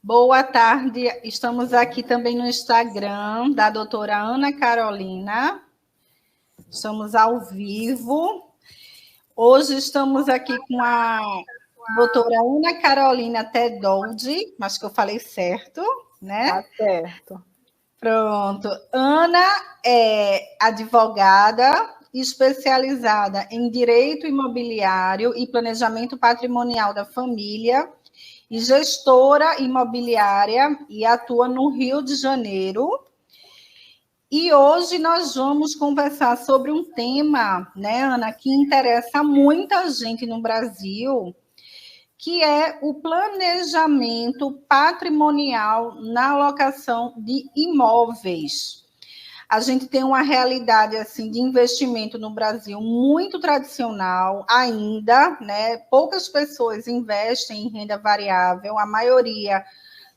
Boa tarde, estamos aqui também no Instagram da doutora Ana Carolina, estamos ao vivo. Hoje estamos aqui com a doutora Ana Carolina Tedoldi, acho que eu falei certo, né? Tá certo. Pronto. Ana é advogada especializada em direito imobiliário e planejamento patrimonial da família, e gestora imobiliária e atua no Rio de Janeiro. E hoje nós vamos conversar sobre um tema, né, Ana, que interessa muita gente no Brasil, que é o planejamento patrimonial na alocação de imóveis. A gente tem uma realidade assim de investimento no Brasil muito tradicional ainda, né? Poucas pessoas investem em renda variável, a maioria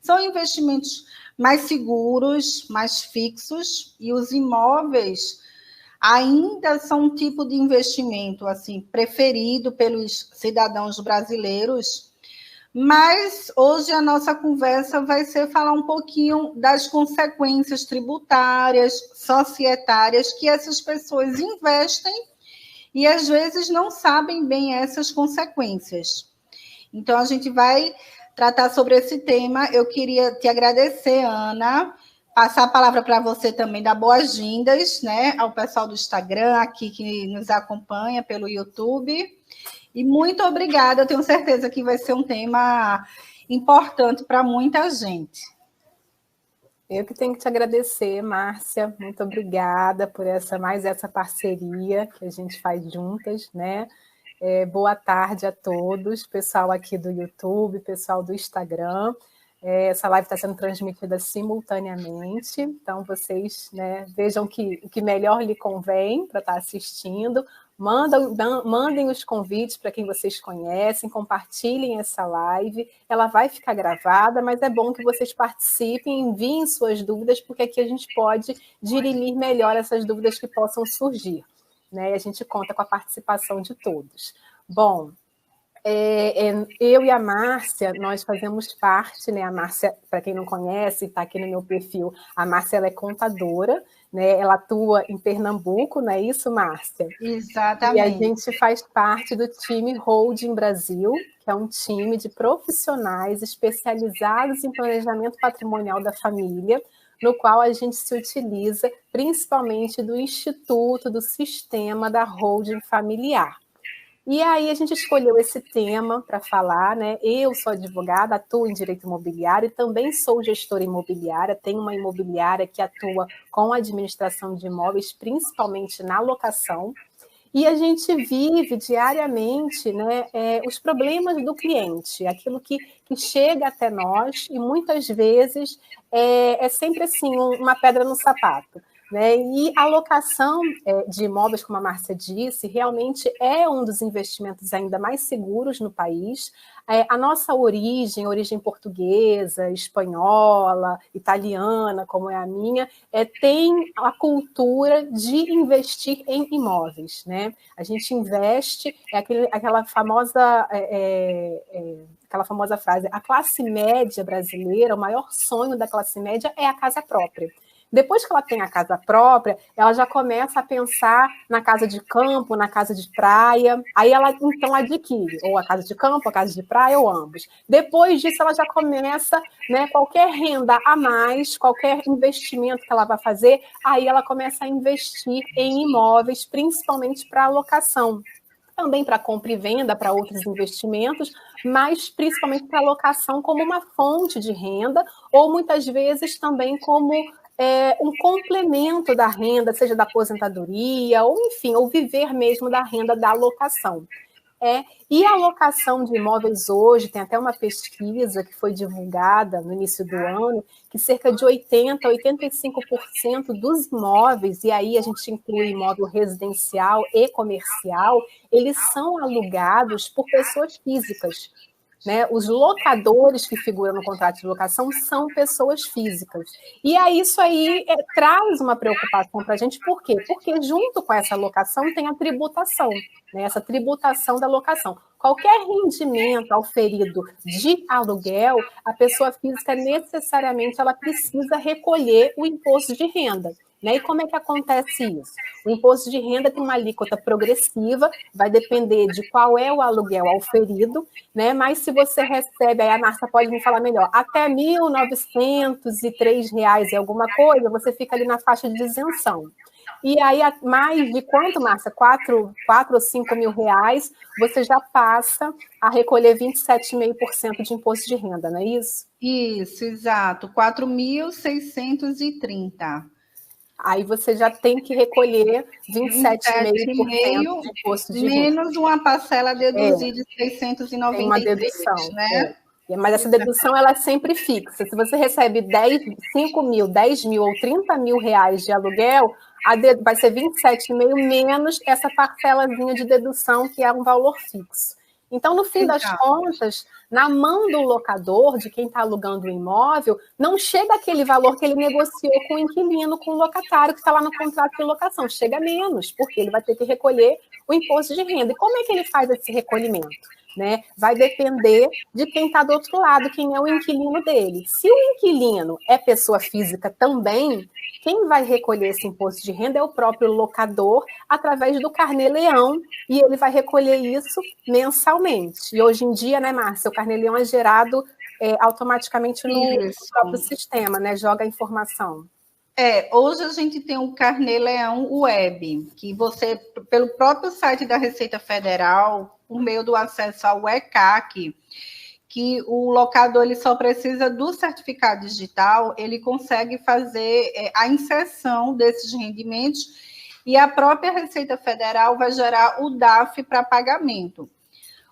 são investimentos mais seguros, mais fixos, e os imóveis ainda são um tipo de investimento assim preferido pelos cidadãos brasileiros. Mas hoje a nossa conversa vai ser falar um pouquinho das consequências tributárias, societárias que essas pessoas investem e às vezes não sabem bem essas consequências. Então a gente vai tratar sobre esse tema. Eu queria te agradecer, Ana, passar a palavra para você também, dar boas-vindas, né, ao pessoal do Instagram aqui que nos acompanha pelo YouTube. E muito obrigada, eu tenho certeza que vai ser um tema importante para muita gente. Eu que tenho que te agradecer, Márcia, muito obrigada por mais essa parceria que a gente faz juntas, né? Boa tarde a todos, pessoal aqui do YouTube, pessoal do Instagram. Essa live está sendo transmitida simultaneamente, então vocês, né, vejam o que melhor lhe convém para estar assistindo. Mandem os convites para quem vocês conhecem, compartilhem essa live. Ela vai ficar gravada, mas é bom que vocês participem, enviem suas dúvidas, porque aqui a gente pode dirimir melhor essas dúvidas que possam surgir, né? E a gente conta com a participação de todos. Bom, eu e a Márcia, nós fazemos parte, né? A Márcia, para quem não conhece, está aqui no meu perfil, a Márcia ela é contadora, né? Ela atua em Pernambuco, não é isso, Márcia? Exatamente. E a gente faz parte do time Holding Brasil, que é um time de profissionais especializados em planejamento patrimonial da família, no qual a gente se utiliza principalmente do instituto, do sistema da holding familiar. E aí a gente escolheu esse tema para falar, né? Eu sou advogada, atuo em direito imobiliário e também sou gestora imobiliária, tenho uma imobiliária que atua com a administração de imóveis, principalmente na locação. E a gente vive diariamente, né, os problemas do cliente, aquilo que chega até nós, e muitas vezes é sempre assim, uma pedra no sapato. Né? E a locação de imóveis, como a Márcia disse, realmente é um dos investimentos ainda mais seguros no país. A nossa origem portuguesa, espanhola, italiana, como é a minha, tem a cultura de investir em imóveis. Né? A gente investe, aquela famosa frase, a classe média brasileira, o maior sonho da classe média é a casa própria. Depois que ela tem a casa própria, ela já começa a pensar na casa de campo, na casa de praia. Aí ela, então, adquire ou a casa de campo, a casa de praia, ou ambos. Depois disso, ela já começa, né, qualquer renda a mais, qualquer investimento que ela vai fazer, aí ela começa a investir em imóveis, principalmente para alocação. Também para compra e venda, para outros investimentos, mas principalmente para alocação como uma fonte de renda, ou muitas vezes também como um complemento da renda, seja da aposentadoria, ou enfim, ou viver mesmo da renda da alocação. E a alocação de imóveis hoje, tem até uma pesquisa que foi divulgada no início do ano, que cerca de 80% a 85% dos imóveis, e aí a gente inclui imóvel residencial e comercial, eles são alugados por pessoas físicas. Né? Os locadores que figuram no contrato de locação são pessoas físicas. E aí isso aí traz uma preocupação para a gente. Por quê? Porque junto com essa locação tem a tributação, né? Essa tributação da locação. qualquer rendimento auferido de aluguel, a pessoa física necessariamente ela precisa recolher o imposto de renda. Né? E como é que acontece isso? O imposto de renda tem uma alíquota progressiva, vai depender de qual é o aluguel auferido, né? Mas se você recebe, aí a Márcia pode me falar melhor, até R$ 1.903 e alguma coisa, você fica ali na faixa de isenção. E aí, mais de quanto, Márcia? 4 ou 5 mil reais, você já passa a recolher 27,5% de imposto de renda, não é isso? Isso, exato. 4.630. Aí você já tem que recolher 27,5% de imposto de renda. Menos uma parcela deduzida de 693, tem uma dedução, né? Mas essa dedução ela é sempre fixa. Se você recebe 5 mil, 10 mil ou 30 mil reais de aluguel, vai ser 27,5 menos essa parcelazinha de dedução, que é um valor fixo. Então, no fim das contas, na mão do locador, de quem está alugando o imóvel, não chega aquele valor que ele negociou com o inquilino, com o locatário que está lá no contrato de locação. Chega menos, porque ele vai ter que recolher o imposto de renda. E como é que ele faz esse recolhimento? Né? Vai depender de quem está do outro lado, quem é o inquilino dele. Se o inquilino é pessoa física também, quem vai recolher esse imposto de renda é o próprio locador, através do Carnê-Leão, e ele vai recolher isso mensalmente. E hoje em dia, né, Márcia, o Carnê-Leão é gerado automaticamente no próprio sistema, né? Joga a informação. Hoje a gente tem o Carnê-Leão Web, que você, pelo próprio site da Receita Federal, por meio do acesso ao ECAC, que o locador ele só precisa do certificado digital, ele consegue fazer a inserção desses rendimentos e a própria Receita Federal vai gerar o DAF para pagamento.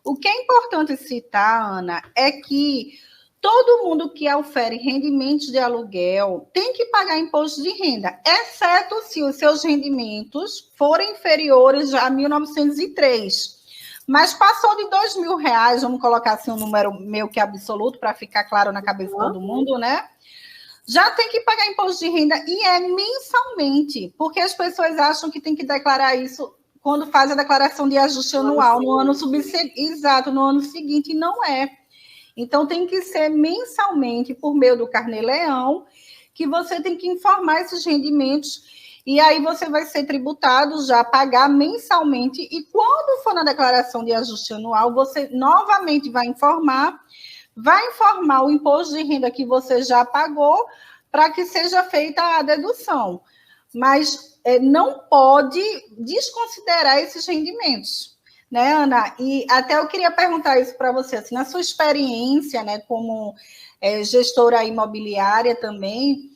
O que é importante citar, Ana, é que todo mundo que ofere rendimentos de aluguel tem que pagar imposto de renda, exceto se os seus rendimentos forem inferiores a 1.903. Mas passou de R$2.000, vamos colocar assim um número meio que absoluto, para ficar claro na cabeça de todo mundo, né? Já tem que pagar imposto de renda e é mensalmente, porque as pessoas acham que tem que declarar isso quando faz a declaração de ajuste anual no ano subsequente, exato, no ano seguinte, e não é. Então, tem que ser mensalmente, por meio do Carnê-Leão, que você tem que informar esses rendimentos, e aí você vai ser tributado, já pagar mensalmente, e quando for na declaração de ajuste anual, você novamente vai informar o imposto de renda que você já pagou, para que seja feita a dedução. Mas não pode desconsiderar esses rendimentos. Né, Ana? E até eu queria perguntar isso para você, assim, na sua experiência, né, como gestora imobiliária também,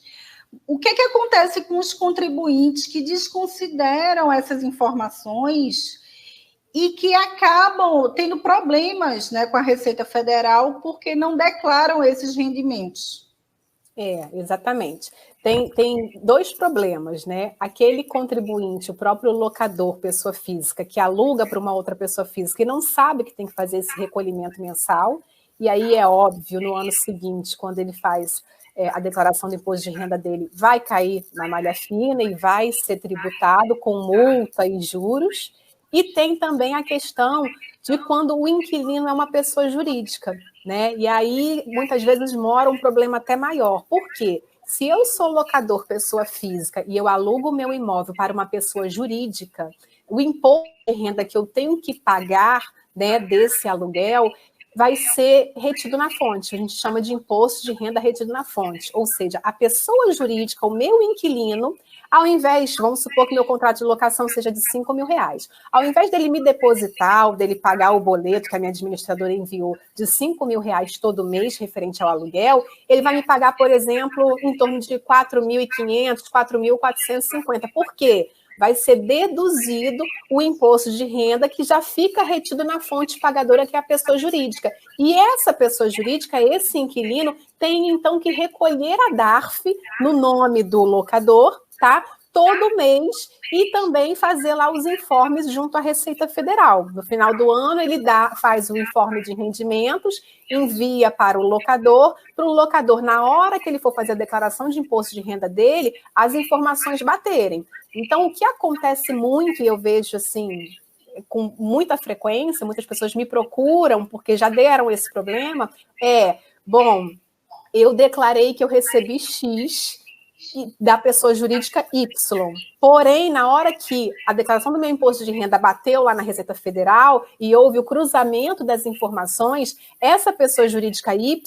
o que acontece com os contribuintes que desconsideram essas informações e que acabam tendo problemas, né, com a Receita Federal porque não declaram esses rendimentos? Exatamente. Tem dois problemas, né? Aquele contribuinte, o próprio locador, pessoa física, que aluga para uma outra pessoa física e não sabe que tem que fazer esse recolhimento mensal, e aí é óbvio, no ano seguinte, quando ele faz a declaração do imposto de renda dele, vai cair na malha fina e vai ser tributado com multa e juros. E tem também a questão de quando o inquilino é uma pessoa jurídica, né? E aí, muitas vezes, mora um problema até maior. Por quê? Se eu sou locador, pessoa física, e eu alugo o meu imóvel para uma pessoa jurídica, o imposto de renda que eu tenho que pagar, né, desse aluguel vai ser retido na fonte. A gente chama de imposto de renda retido na fonte. Ou seja, a pessoa jurídica, o meu inquilino, ao invés, vamos supor que meu contrato de locação seja de R$5 mil, ao invés dele me depositar, dele pagar o boleto que a minha administradora enviou de R$5 mil todo mês referente ao aluguel, ele vai me pagar, por exemplo, em torno de R$4.500, R$4.450. Por quê? Vai ser deduzido o imposto de renda que já fica retido na fonte pagadora, que é a pessoa jurídica. E essa pessoa jurídica, esse inquilino, tem então que recolher a DARF no nome do locador, tá? Todo mês, e também fazer lá os informes junto à Receita Federal. No final do ano, ele faz o informe de rendimentos, envia para o locador, na hora que ele for fazer a declaração de imposto de renda dele, as informações baterem. Então, o que acontece muito, e eu vejo assim, com muita frequência, muitas pessoas me procuram porque já deram esse problema, bom, eu declarei que eu recebi X da pessoa jurídica Y. Porém, na hora que a declaração do meu imposto de renda bateu lá na Receita Federal e houve o cruzamento das informações, essa pessoa jurídica Y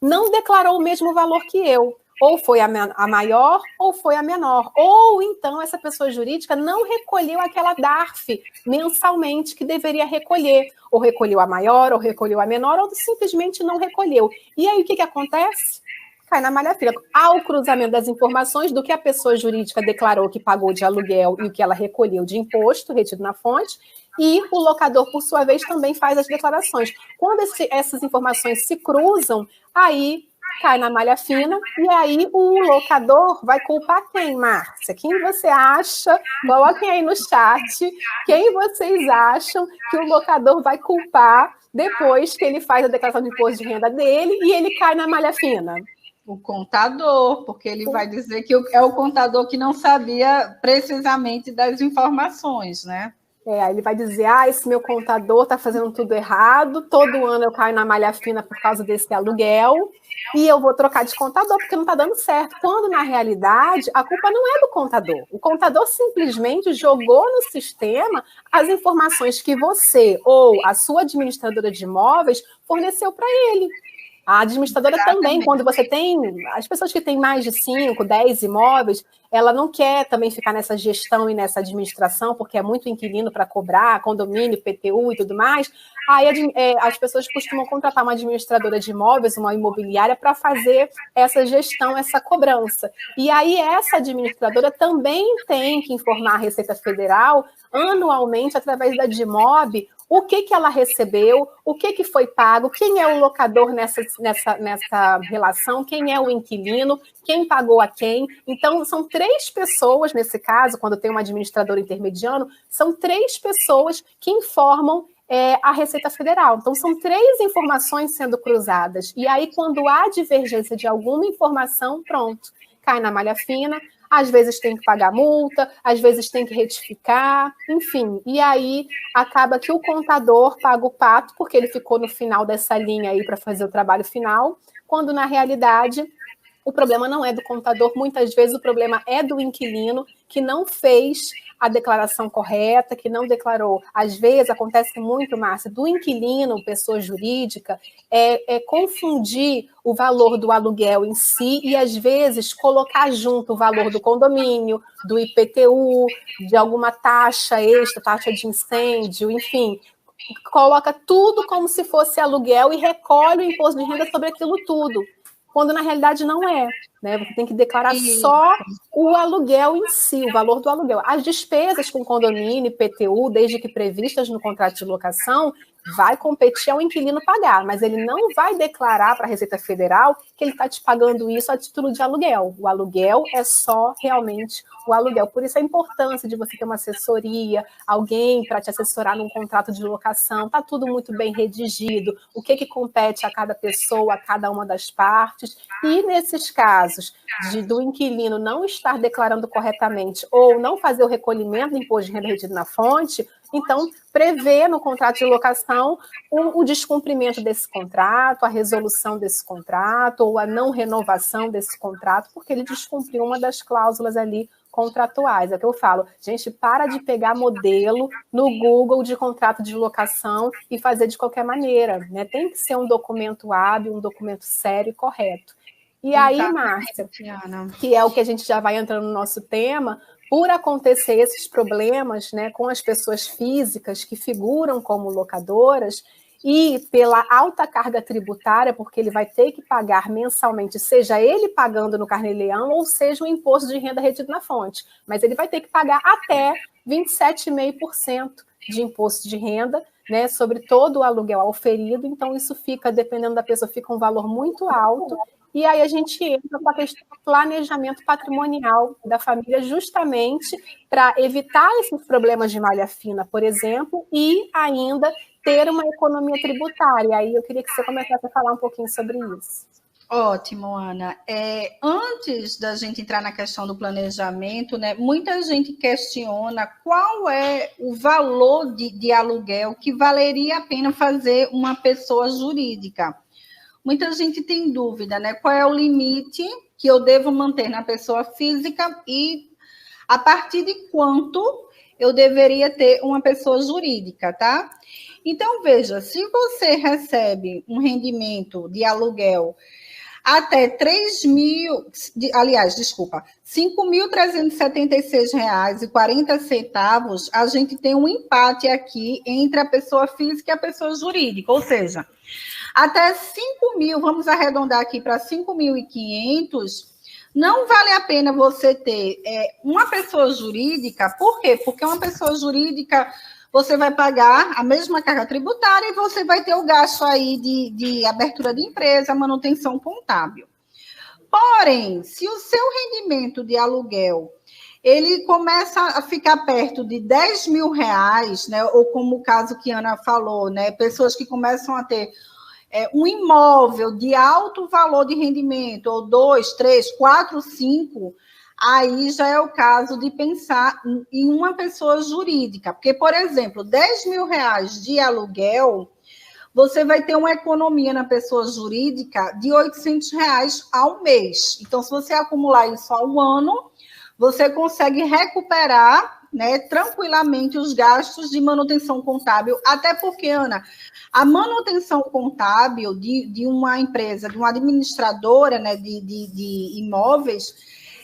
não declarou o mesmo valor que eu. Ou foi a maior ou foi a menor. Ou então essa pessoa jurídica não recolheu aquela DARF mensalmente que deveria recolher. Ou recolheu a maior, ou recolheu a menor, ou simplesmente não recolheu. E aí o que acontece? Cai na malha fina. Há o cruzamento das informações do que a pessoa jurídica declarou que pagou de aluguel e o que ela recolheu de imposto retido na fonte, e o locador, por sua vez, também faz as declarações. Quando essas informações se cruzam, aí cai na malha fina, e aí o locador vai culpar quem, Márcia? Quem você acha? Coloquem aí no chat quem vocês acham que o locador vai culpar depois que ele faz a declaração de imposto de renda dele e ele cai na malha fina. O contador, porque ele vai dizer que é o contador que não sabia precisamente das informações, né? Aí ele vai dizer, esse meu contador está fazendo tudo errado, todo ano eu caio na malha fina por causa desse aluguel, e eu vou trocar de contador porque não está dando certo. Quando, na realidade, a culpa não é do contador. O contador simplesmente jogou no sistema as informações que você ou a sua administradora de imóveis forneceu para ele. A administradora também, quando você tem... As pessoas que têm mais de 5, 10 imóveis, ela não quer também ficar nessa gestão e nessa administração, porque é muito inquilino para cobrar, condomínio, IPTU e tudo mais. Aí as pessoas costumam contratar uma administradora de imóveis, uma imobiliária, para fazer essa gestão, essa cobrança. E aí essa administradora também tem que informar a Receita Federal anualmente, através da DIMOB, o que ela recebeu, o que foi pago, quem é o locador nessa relação, quem é o inquilino, quem pagou a quem. Então, são 3 pessoas, nesse caso, quando tem um administrador intermediano, são 3 pessoas que informam a Receita Federal. Então, são 3 informações sendo cruzadas. E aí, quando há divergência de alguma informação, pronto, cai na malha fina. Às vezes tem que pagar multa, às vezes tem que retificar, enfim. E aí acaba que o contador paga o pato, porque ele ficou no final dessa linha aí para fazer o trabalho final, quando na realidade o problema não é do contador, muitas vezes o problema é do inquilino que não fez a declaração correta, que não declarou. Às vezes acontece muito, Márcia, do inquilino, pessoa jurídica, confundir o valor do aluguel em si e, às vezes, colocar junto o valor do condomínio, do IPTU, de alguma taxa extra, taxa de incêndio, enfim, coloca tudo como se fosse aluguel e recolhe o imposto de renda sobre aquilo tudo, quando na realidade não é, né? Você tem que declarar só o aluguel em si, o valor do aluguel. As despesas com condomínio, IPTU, desde que previstas no contrato de locação, vai competir ao inquilino pagar, mas ele não vai declarar para a Receita Federal que ele está te pagando isso a título de aluguel. O aluguel é só realmente o aluguel. Por isso a importância de você ter uma assessoria, alguém para te assessorar num contrato de locação, está tudo muito bem redigido, o que compete a cada pessoa, a cada uma das partes. E nesses casos do inquilino não estar declarando corretamente ou não fazer o recolhimento do imposto de renda retido na fonte, então, prevê no contrato de locação o descumprimento desse contrato, a resolução desse contrato ou a não renovação desse contrato, porque ele descumpriu uma das cláusulas ali contratuais. É o que eu falo, gente, para de pegar modelo no Google de contrato de locação e fazer de qualquer maneira, né? Tem que ser um documento hábil, um documento sério e correto. E aí, Márcia, que é o que a gente já vai entrando no nosso tema, por acontecer esses problemas, né, com as pessoas físicas que figuram como locadoras e pela alta carga tributária, porque ele vai ter que pagar mensalmente, seja ele pagando no Carnê-Leão ou seja o imposto de renda retido na fonte, mas ele vai ter que pagar até 27,5% de imposto de renda, né, sobre todo o aluguel auferido. Então isso fica, dependendo da pessoa, fica um valor muito alto. E aí a gente entra com a questão do planejamento patrimonial da família, justamente para evitar esses problemas de malha fina, por exemplo, e ainda ter uma economia tributária. Aí eu queria que você começasse a falar um pouquinho sobre isso. Ótimo, Ana. Antes da gente entrar na questão do planejamento, né, muita gente questiona qual é o valor de aluguel que valeria a pena fazer uma pessoa jurídica. Muita gente tem dúvida, né? Qual é o limite que eu devo manter na pessoa física e a partir de quanto eu deveria ter uma pessoa jurídica, tá? Então, veja, se você recebe um rendimento de aluguel até 3.000, aliás, desculpa, R$ 5.376,40, a gente tem um empate aqui entre a pessoa física e a pessoa jurídica, ou seja, até 5.000, vamos arredondar aqui para 5.500, não vale a pena você ter uma pessoa jurídica. Por quê? Porque uma pessoa jurídica, você vai pagar a mesma carga tributária e você vai ter o gasto aí de abertura de empresa, manutenção contábil. Porém, se o seu rendimento de aluguel ele começa a ficar perto de R$ 10.000, né? Ou como o caso que a Ana falou, né? Pessoas que começam a ter um imóvel de alto valor de rendimento, ou 2, 3, 4, 5, aí já é o caso de pensar em uma pessoa jurídica. Porque, por exemplo, R$ 10.000 de aluguel, você vai ter uma economia na pessoa jurídica de R$ 800 ao mês. Então, se você acumular isso ao ano, você consegue recuperar, né, tranquilamente os gastos de manutenção contábil. Até porque, Ana, a manutenção contábil de uma empresa, de uma administradora, né, de imóveis,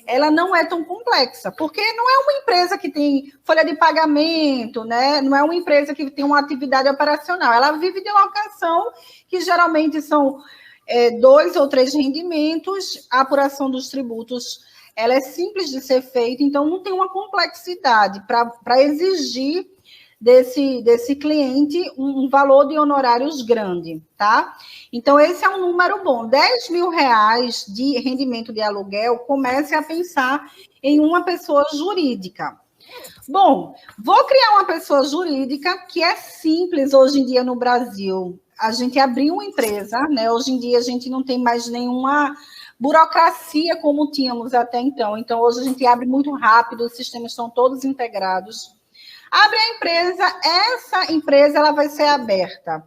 ela não é tão complexa, porque não é uma empresa que tem folha de pagamento, né? Não é uma empresa que tem uma atividade operacional, ela vive de locação, que geralmente são 2 ou 3 rendimentos, a apuração dos tributos, ela é simples de ser feita, então não tem uma complexidade para exigir desse cliente um valor de honorários grande, tá? Então, esse é um número bom. R$ 10.000 de rendimento de aluguel, comece a pensar em uma pessoa jurídica. Bom, vou criar uma pessoa jurídica que é simples hoje em dia no Brasil. A gente abriu uma empresa, né? Hoje em dia a gente não tem mais nenhuma burocracia como tínhamos até então. Então, hoje a gente abre muito rápido, os sistemas estão todos integrados. Abre a empresa, essa empresa ela vai ser aberta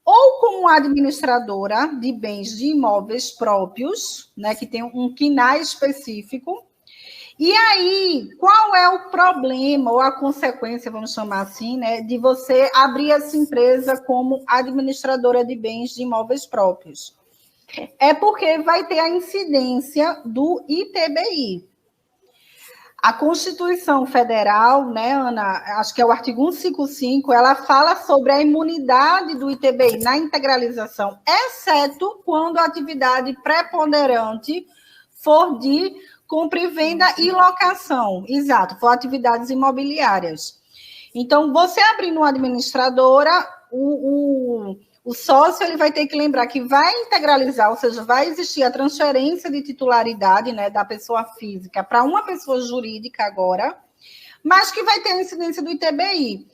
ou como administradora de bens de imóveis próprios, né, que tem um CNAE específico. E aí, qual é o problema ou a consequência, vamos chamar assim, né, de você abrir essa empresa como administradora de bens de imóveis próprios? É porque vai ter a incidência do ITBI. A Constituição Federal, né, Ana, acho que é o artigo 155, ela fala sobre a imunidade do ITBI na integralização, exceto quando a atividade preponderante for de compra e venda e locação. Exato, for atividades imobiliárias. Então, você abrindo uma administradora, o sócio ele vai ter que lembrar que vai integralizar, ou seja, vai existir a transferência de titularidade, né, da pessoa física para uma pessoa jurídica agora, mas que vai ter a incidência do ITBI.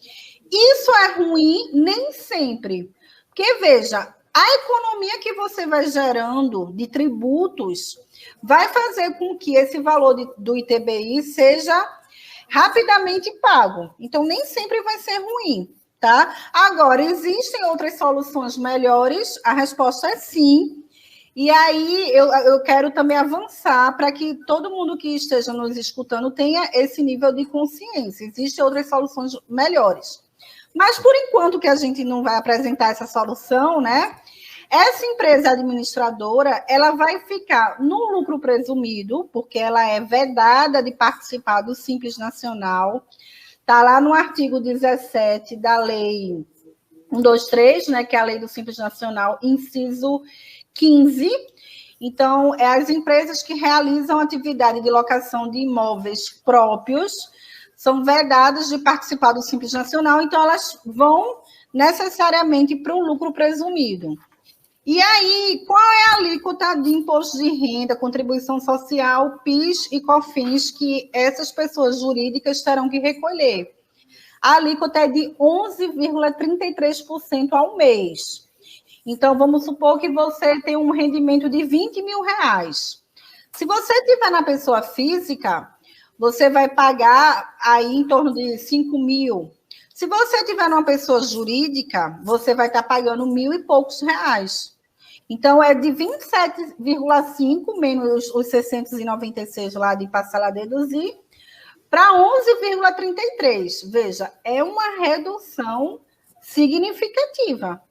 Isso é ruim nem sempre, porque, veja, a economia que você vai gerando de tributos vai fazer com que esse valor do ITBI seja rapidamente pago. Então, nem sempre vai ser ruim. Tá? Agora, existem outras soluções melhores? A resposta é sim. E aí, eu quero também avançar para que todo mundo que esteja nos escutando tenha esse nível de consciência. Existem outras soluções melhores. Mas, por enquanto, que a gente não vai apresentar essa solução, né? Essa empresa administradora, ela vai ficar no lucro presumido, porque ela é vedada de participar do Simples Nacional. Está lá no artigo 17 da Lei 123, né, que é a Lei do Simples Nacional, inciso 15. Então, as empresas que realizam atividade de locação de imóveis próprios são vedadas de participar do Simples Nacional, então elas vão necessariamente para o lucro presumido. E aí, qual é a alíquota de imposto de renda, contribuição social, PIS e COFINS que essas pessoas jurídicas terão que recolher? A alíquota é de 11,33% ao mês. Então, vamos supor que você tem um rendimento de 20 mil reais. Se você tiver na pessoa física, você vai pagar aí em torno de 5 mil. Se você tiver numa pessoa jurídica, você vai estar pagando 1.000 e poucos reais. Então, é de 27,5 menos os 696 lá de parcela a deduzir, para 11,33. Veja, é uma redução significativa.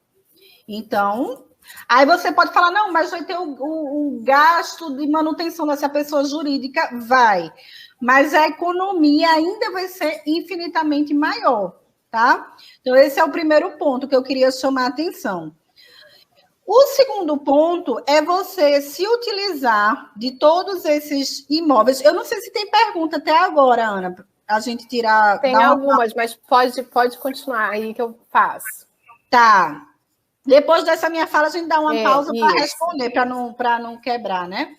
Então, aí você pode falar, não, mas vai ter o gasto de manutenção dessa pessoa jurídica, vai. Mas a economia ainda vai ser infinitamente maior, tá? Então, esse é o primeiro ponto que eu queria chamar a atenção. O segundo ponto é você se utilizar de todos esses imóveis. Eu não sei se tem pergunta até agora, Ana, a gente tirar... Tem algumas, mas pode continuar aí que eu faço. Tá. Depois dessa minha fala, a gente dá uma pausa para responder, para não quebrar, né?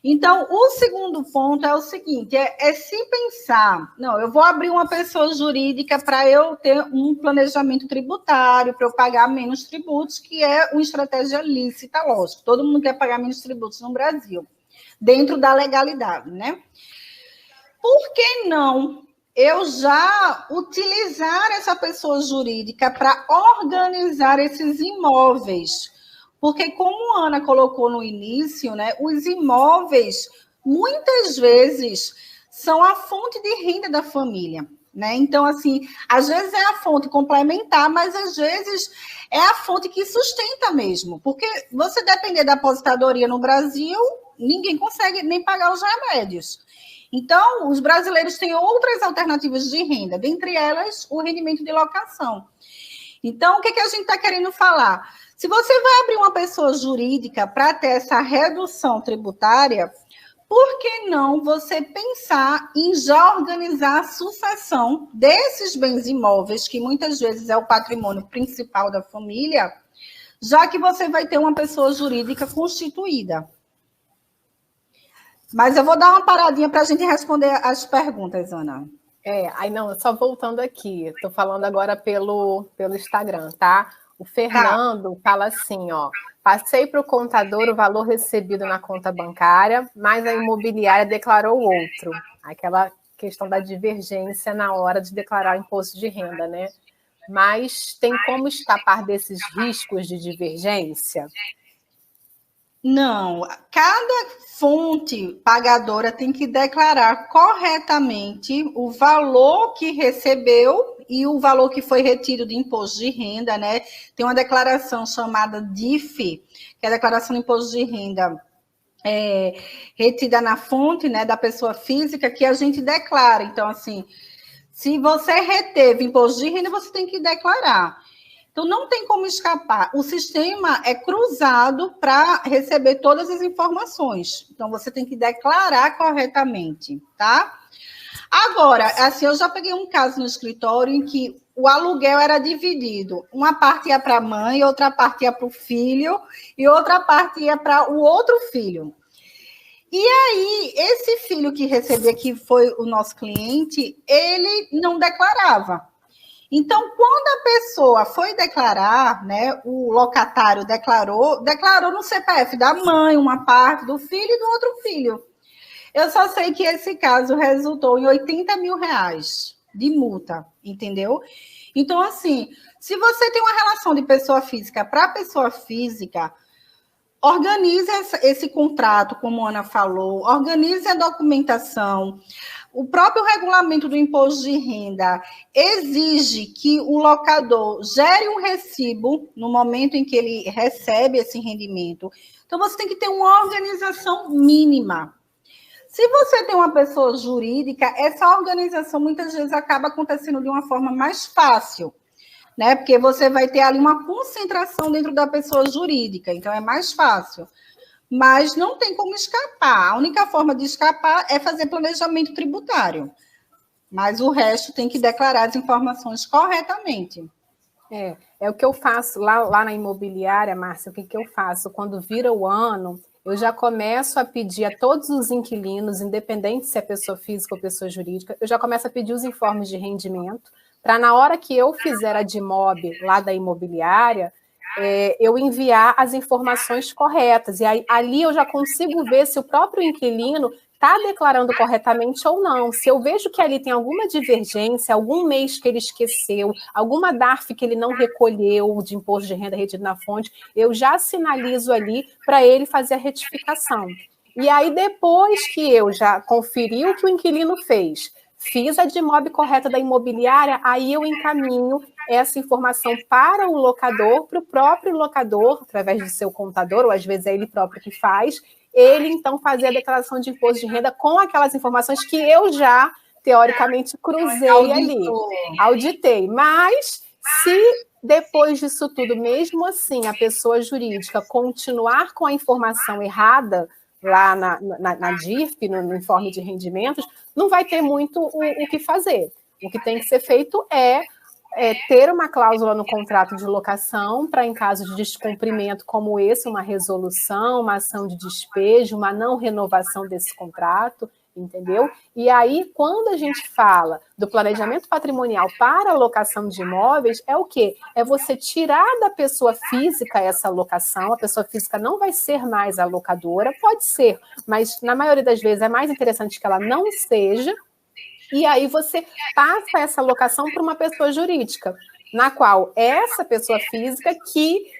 Então, o segundo ponto é o seguinte, é se pensar, não, eu vou abrir uma pessoa jurídica para eu ter um planejamento tributário, para eu pagar menos tributos, que é uma estratégia lícita, lógico. Todo mundo quer pagar menos tributos no Brasil, dentro da legalidade, né? Por que não eu já utilizar essa pessoa jurídica para organizar esses imóveis? Porque, como a Ana colocou no início, né, os imóveis, muitas vezes, são a fonte de renda da família. Né? Então, assim, às vezes é a fonte complementar, mas às vezes é a fonte que sustenta mesmo. Porque você depender da aposentadoria no Brasil, ninguém consegue nem pagar os remédios. Então, os brasileiros têm outras alternativas de renda, dentre elas o rendimento de locação. Então, o que a gente está querendo falar? Se você vai abrir uma pessoa jurídica para ter essa redução tributária, por que não você pensar em já organizar a sucessão desses bens imóveis, que muitas vezes é o patrimônio principal da família, já que você vai ter uma pessoa jurídica constituída? Mas eu vou dar uma paradinha para a gente responder as perguntas, Ana. Aí não, só voltando aqui, estou falando agora pelo Instagram, tá? O Fernando fala assim, ó, passei para o contador o valor recebido na conta bancária, mas a imobiliária declarou outro. Aquela questão da divergência na hora de declarar o imposto de renda, né? Mas tem como escapar desses riscos de divergência? Não, cada fonte pagadora tem que declarar corretamente o valor que recebeu e o valor que foi retido de imposto de renda, né? Tem uma declaração chamada DIF, que é a declaração de imposto de renda retida na fonte, né, da pessoa física, que a gente declara. Então, assim, se você reteve imposto de renda, você tem que declarar. Então, não tem como escapar. O sistema é cruzado para receber todas as informações. Então, você tem que declarar corretamente, tá? Agora, assim, eu já peguei um caso no escritório em que o aluguel era dividido. Uma parte ia para a mãe, outra parte ia para o filho, e outra parte ia para o outro filho. E aí, esse filho que recebia, que foi o nosso cliente, ele não declarava. Então, quando a pessoa foi declarar, né, o locatário declarou no CPF da mãe uma parte, do filho e do outro filho. Eu só sei que esse caso resultou em 80 mil reais de multa, entendeu? Então, assim, se você tem uma relação de pessoa física para pessoa física, organize esse contrato, como a Ana falou, organize a documentação. O próprio regulamento do imposto de renda exige que o locador gere um recibo no momento em que ele recebe esse rendimento. Então, você tem que ter uma organização mínima. Se você tem uma pessoa jurídica, essa organização muitas vezes acaba acontecendo de uma forma mais fácil, né? Porque você vai ter ali uma concentração dentro da pessoa jurídica, então é mais fácil. Mas não tem como escapar. A única forma de escapar é fazer planejamento tributário. Mas o resto tem que declarar as informações corretamente. É o que eu faço lá na imobiliária, Márcia, o que eu faço? Quando vira o ano, eu já começo a pedir a todos os inquilinos, independente se é pessoa física ou pessoa jurídica, eu já começo a pedir os informes de rendimento, para na hora que eu fizer a DIMOB lá da imobiliária, eu enviar as informações corretas. E aí, ali eu já consigo ver se o próprio inquilino está declarando corretamente ou não. Se eu vejo que ali tem alguma divergência, algum mês que ele esqueceu, alguma DARF que ele não recolheu de imposto de renda retido na fonte, eu já sinalizo ali para ele fazer a retificação. E aí, depois que eu já conferi o que o inquilino fez, fiz a DIMOB correta da imobiliária, aí eu encaminho essa informação para o locador, para o próprio locador, através do seu contador, ou às vezes é ele próprio que faz, ele então fazer a declaração de imposto de renda com aquelas informações que eu já, teoricamente, cruzei ali, auditei. Mas, se depois disso tudo, mesmo assim, a pessoa jurídica continuar com a informação errada, lá na DIRF, no informe de rendimentos, não vai ter muito o que fazer. O que tem que ser feito é ter uma cláusula no contrato de locação para, em caso de descumprimento como esse, uma resolução, uma ação de despejo, uma não renovação desse contrato, entendeu? E aí, quando a gente fala do planejamento patrimonial para a locação de imóveis, é o quê? É você tirar da pessoa física essa locação, a pessoa física não vai ser mais a locadora, pode ser, mas na maioria das vezes é mais interessante que ela não seja, e aí você passa essa locação para uma pessoa jurídica, na qual essa pessoa física que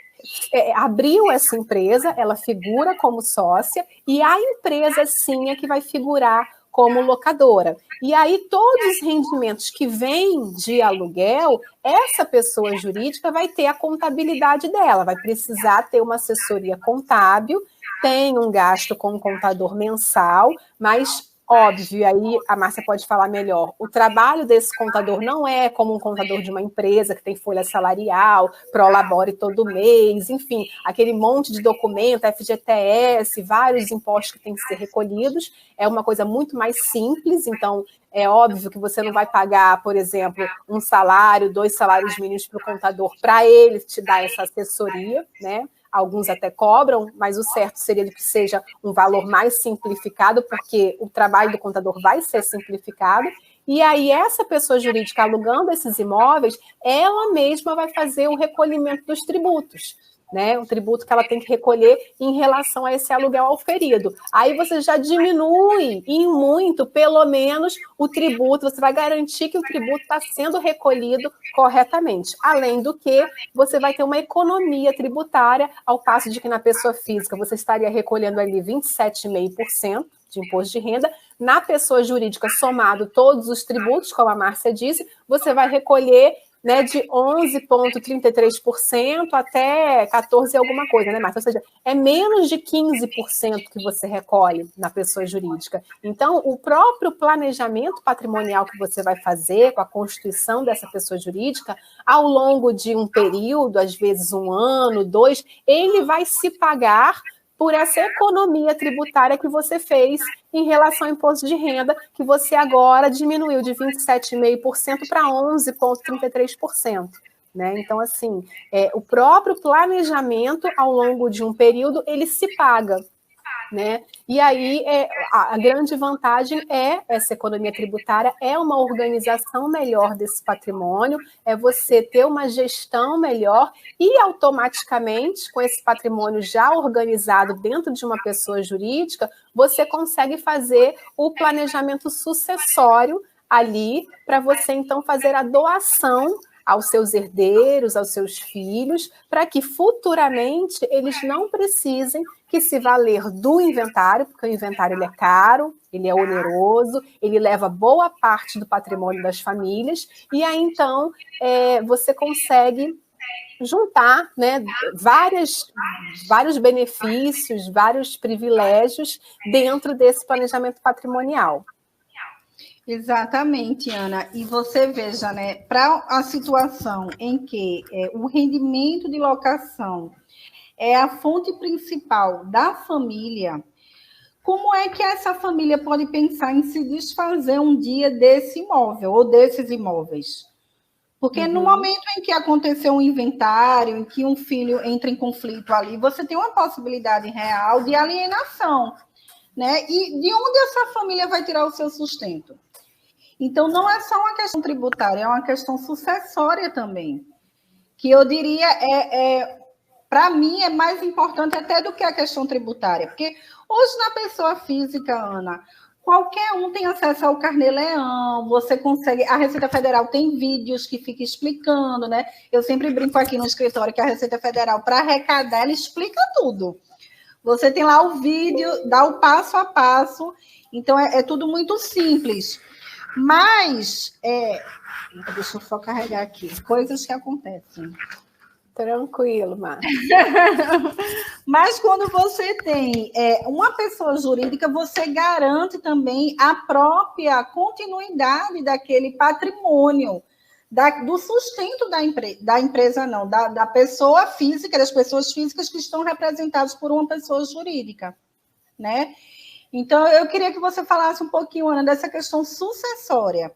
abriu essa empresa, ela figura como sócia, e a empresa sim é que vai figurar como locadora. E aí todos os rendimentos que vêm de aluguel, essa pessoa jurídica vai ter a contabilidade dela, vai precisar ter uma assessoria contábil, tem um gasto com um contador mensal, mas óbvio, aí a Márcia pode falar melhor. O trabalho desse contador não é como um contador de uma empresa que tem folha salarial, prolabore todo mês, enfim, aquele monte de documento, FGTS, vários impostos que têm que ser recolhidos. É uma coisa muito mais simples, então é óbvio que você não vai pagar, por exemplo, um salário, 2 salários mínimos para o contador para ele te dar essa assessoria, né? Alguns até cobram, mas o certo seria que seja um valor mais simplificado, porque o trabalho do contador vai ser simplificado, e aí essa pessoa jurídica alugando esses imóveis, ela mesma vai fazer o recolhimento dos tributos, né? O tributo que ela tem que recolher em relação a esse aluguel auferido. Aí você já diminui em muito, pelo menos, o tributo, você vai garantir que o tributo está sendo recolhido corretamente. Além do que, você vai ter uma economia tributária, ao passo de que na pessoa física você estaria recolhendo ali 27,5% de imposto de renda, na pessoa jurídica, somado todos os tributos, como a Márcia disse, você vai recolher, né, de 11,33% até 14% alguma coisa, né, Márcia? Ou seja, é menos de 15% que você recolhe na pessoa jurídica. Então, o próprio planejamento patrimonial que você vai fazer com a constituição dessa pessoa jurídica, ao longo de um período, às vezes 1 ano, 2, ele vai se pagar por essa economia tributária que você fez em relação ao imposto de renda, que você agora diminuiu de 27,5% para 11,33%. Né? Então, assim, o próprio planejamento ao longo de um período, ele se paga. Né? E aí a grande vantagem é essa economia tributária, é uma organização melhor desse patrimônio, é você ter uma gestão melhor e automaticamente, com esse patrimônio já organizado dentro de uma pessoa jurídica, você consegue fazer o planejamento sucessório ali para você então fazer a doação aos seus herdeiros, aos seus filhos, para que futuramente eles não precisem que se valer do inventário, porque o inventário ele é caro, ele é oneroso, ele leva boa parte do patrimônio das famílias, e aí então você consegue juntar, né, vários benefícios, vários privilégios dentro desse planejamento patrimonial. Exatamente, Ana. E você veja, né, para a situação em que o rendimento de locação é a fonte principal da família, como é que essa família pode pensar em se desfazer um dia desse imóvel ou desses imóveis? Porque no momento em que aconteceu um inventário, em que um filho entra em conflito ali, você tem uma possibilidade real de alienação, né? E de onde essa família vai tirar o seu sustento? Então, não é só uma questão tributária, é uma questão sucessória também, que eu diria para mim, é mais importante até do que a questão tributária, porque hoje na pessoa física, Ana, qualquer um tem acesso ao Carnê-Leão, você consegue, a Receita Federal tem vídeos que fica explicando, né? Eu sempre brinco aqui no escritório que a Receita Federal, para arrecadar, ela explica tudo. Você tem lá o vídeo, dá o passo a passo, então é tudo muito simples. Mas, deixa eu só carregar aqui, coisas que acontecem. Tranquilo, Márcia. Mas quando você tem uma pessoa jurídica, você garante também a própria continuidade daquele patrimônio, do sustento da empresa, não, da pessoa física, das pessoas físicas que estão representadas por uma pessoa jurídica, né? Então, eu queria que você falasse um pouquinho, Ana, dessa questão sucessória.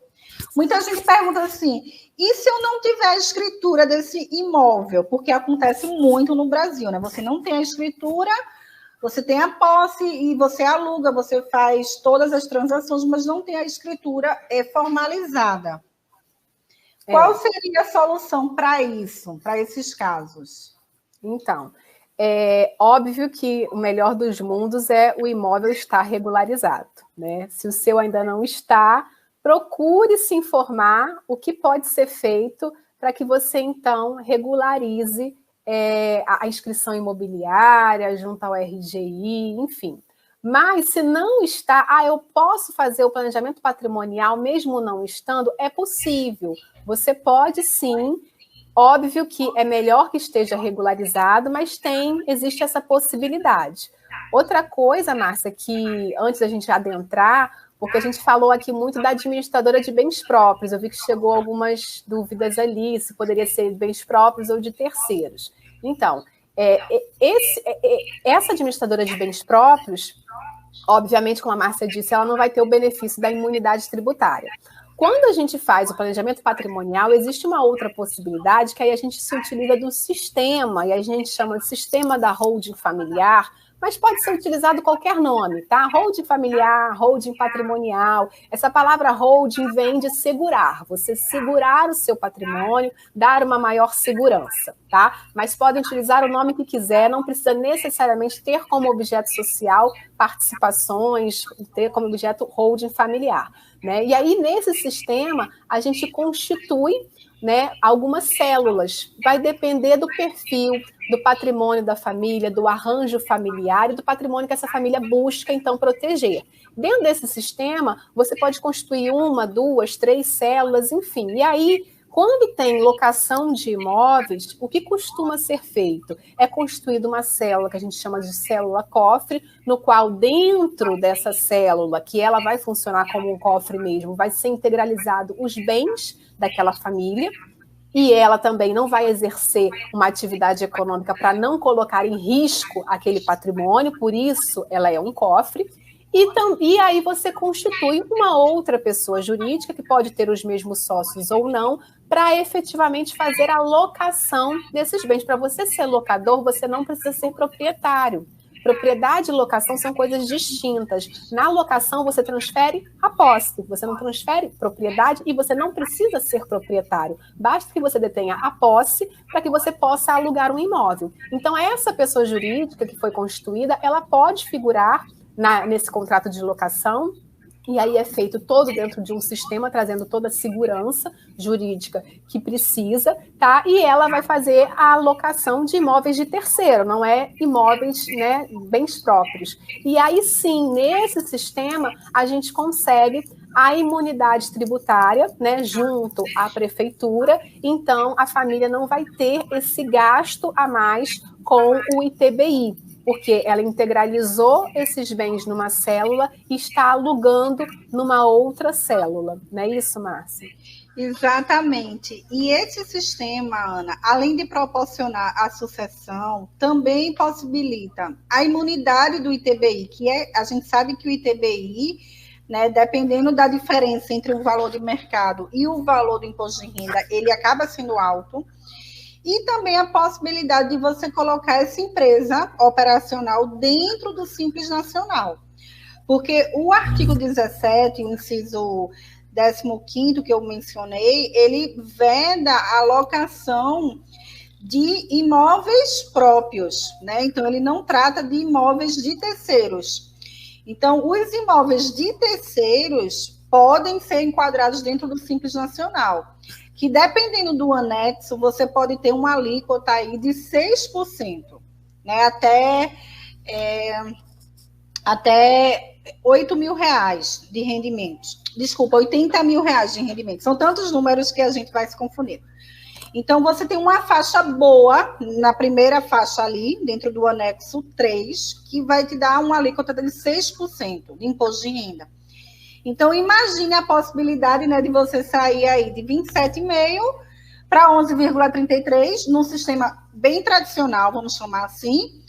Muita gente pergunta assim, e se eu não tiver a escritura desse imóvel? Porque acontece muito no Brasil, né? Você não tem a escritura, você tem a posse e você aluga, você faz todas as transações, mas não tem a escritura formalizada. Qual seria a solução para isso, para esses casos? Então, é óbvio que o melhor dos mundos é o imóvel estar regularizado, né? Se o seu ainda não está, procure se informar o que pode ser feito para que você, então, regularize a inscrição imobiliária junto ao RGI, enfim. Mas, se não está, eu posso fazer o planejamento patrimonial mesmo não estando? É possível. Você pode, sim. Óbvio que é melhor que esteja regularizado, mas existe essa possibilidade. Outra coisa, Márcia, que antes da gente adentrar, porque a gente falou aqui muito da administradora de bens próprios, eu vi que chegou algumas dúvidas ali, se poderia ser de bens próprios ou de terceiros. Então, essa administradora de bens próprios, obviamente, como a Márcia disse, ela não vai ter o benefício da imunidade tributária. Quando a gente faz o planejamento patrimonial, existe uma outra possibilidade, que aí a gente se utiliza do sistema, e a gente chama de sistema da holding familiar, mas pode ser utilizado qualquer nome, tá? Holding familiar, holding patrimonial. Essa palavra holding vem de segurar, você segurar o seu patrimônio, dar uma maior segurança, tá? Mas podem utilizar o nome que quiser, não precisa necessariamente ter como objeto social participações, ter como objeto holding familiar, né? E aí, nesse sistema, a gente constitui, né, algumas células. Vai depender do perfil, do patrimônio da família, do arranjo familiar e do patrimônio que essa família busca, então, proteger. Dentro desse sistema, você pode constituir 1, 2, 3 células, enfim. E aí, quando tem locação de imóveis, o que costuma ser feito? É constituída uma célula que a gente chama de célula cofre, no qual dentro dessa célula, que ela vai funcionar como um cofre mesmo, vai ser integralizado os bens daquela família, e ela também não vai exercer uma atividade econômica para não colocar em risco aquele patrimônio, por isso ela é um cofre. E aí você constitui uma outra pessoa jurídica, que pode ter os mesmos sócios ou não, para efetivamente fazer a locação desses bens. Para você ser locador, você não precisa ser proprietário. Propriedade e locação são coisas distintas. Na locação, você transfere a posse, você não transfere propriedade e você não precisa ser proprietário. Basta que você detenha a posse para que você possa alugar um imóvel. Então, essa pessoa jurídica que foi constituída, ela pode figurar nesse contrato de locação, e aí é feito todo dentro de um sistema, trazendo toda a segurança jurídica que precisa, tá? E ela vai fazer a alocação de imóveis de terceiro, não é imóveis, né, bens próprios. E aí sim, nesse sistema, a gente consegue a imunidade tributária, né, junto à prefeitura, então a família não vai ter esse gasto a mais com o ITBI, porque ela integralizou esses bens numa célula e está alugando numa outra célula. Não é isso, Márcia? Exatamente. E esse sistema, Ana, além de proporcionar a sucessão, também possibilita a imunidade do ITBI, que a gente sabe que o ITBI, né, dependendo da diferença entre o valor de mercado e o valor do imposto de renda, ele acaba sendo alto. E também a possibilidade de você colocar essa empresa operacional dentro do Simples Nacional. Porque o artigo 17, o inciso 15º que eu mencionei, ele veda a alocação de imóveis próprios, né? Então, ele não trata de imóveis de terceiros. Então, os imóveis de terceiros podem ser enquadrados dentro do Simples Nacional, que dependendo do anexo, você pode ter uma alíquota aí de 6%, né? Até R$8.000 de rendimentos. Desculpa, R$80.000 de rendimentos. São tantos números que a gente vai se confundir. Então, você tem uma faixa boa, na primeira faixa ali, dentro do anexo 3, que vai te dar uma alíquota de 6% de imposto de renda. Então, imagine a possibilidade, né, de você sair aí de 27,5% para 11,33%, num sistema bem tradicional, vamos chamar assim,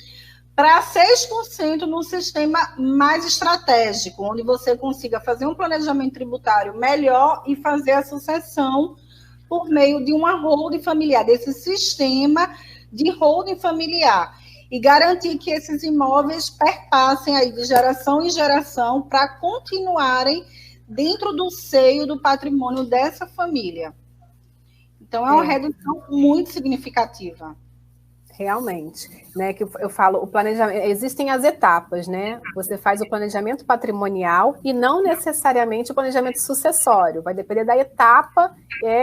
para 6% no sistema mais estratégico, onde você consiga fazer um planejamento tributário melhor e fazer a sucessão por meio de uma holding familiar, desse sistema de holding familiar, e garantir que esses imóveis perpassem aí de geração em geração para continuarem dentro do seio do patrimônio dessa família. Então, é uma redução muito significativa. Realmente, né? Que eu falo, o planejamento, existem as etapas, né? Você faz o planejamento patrimonial e não necessariamente o planejamento sucessório. Vai depender da etapa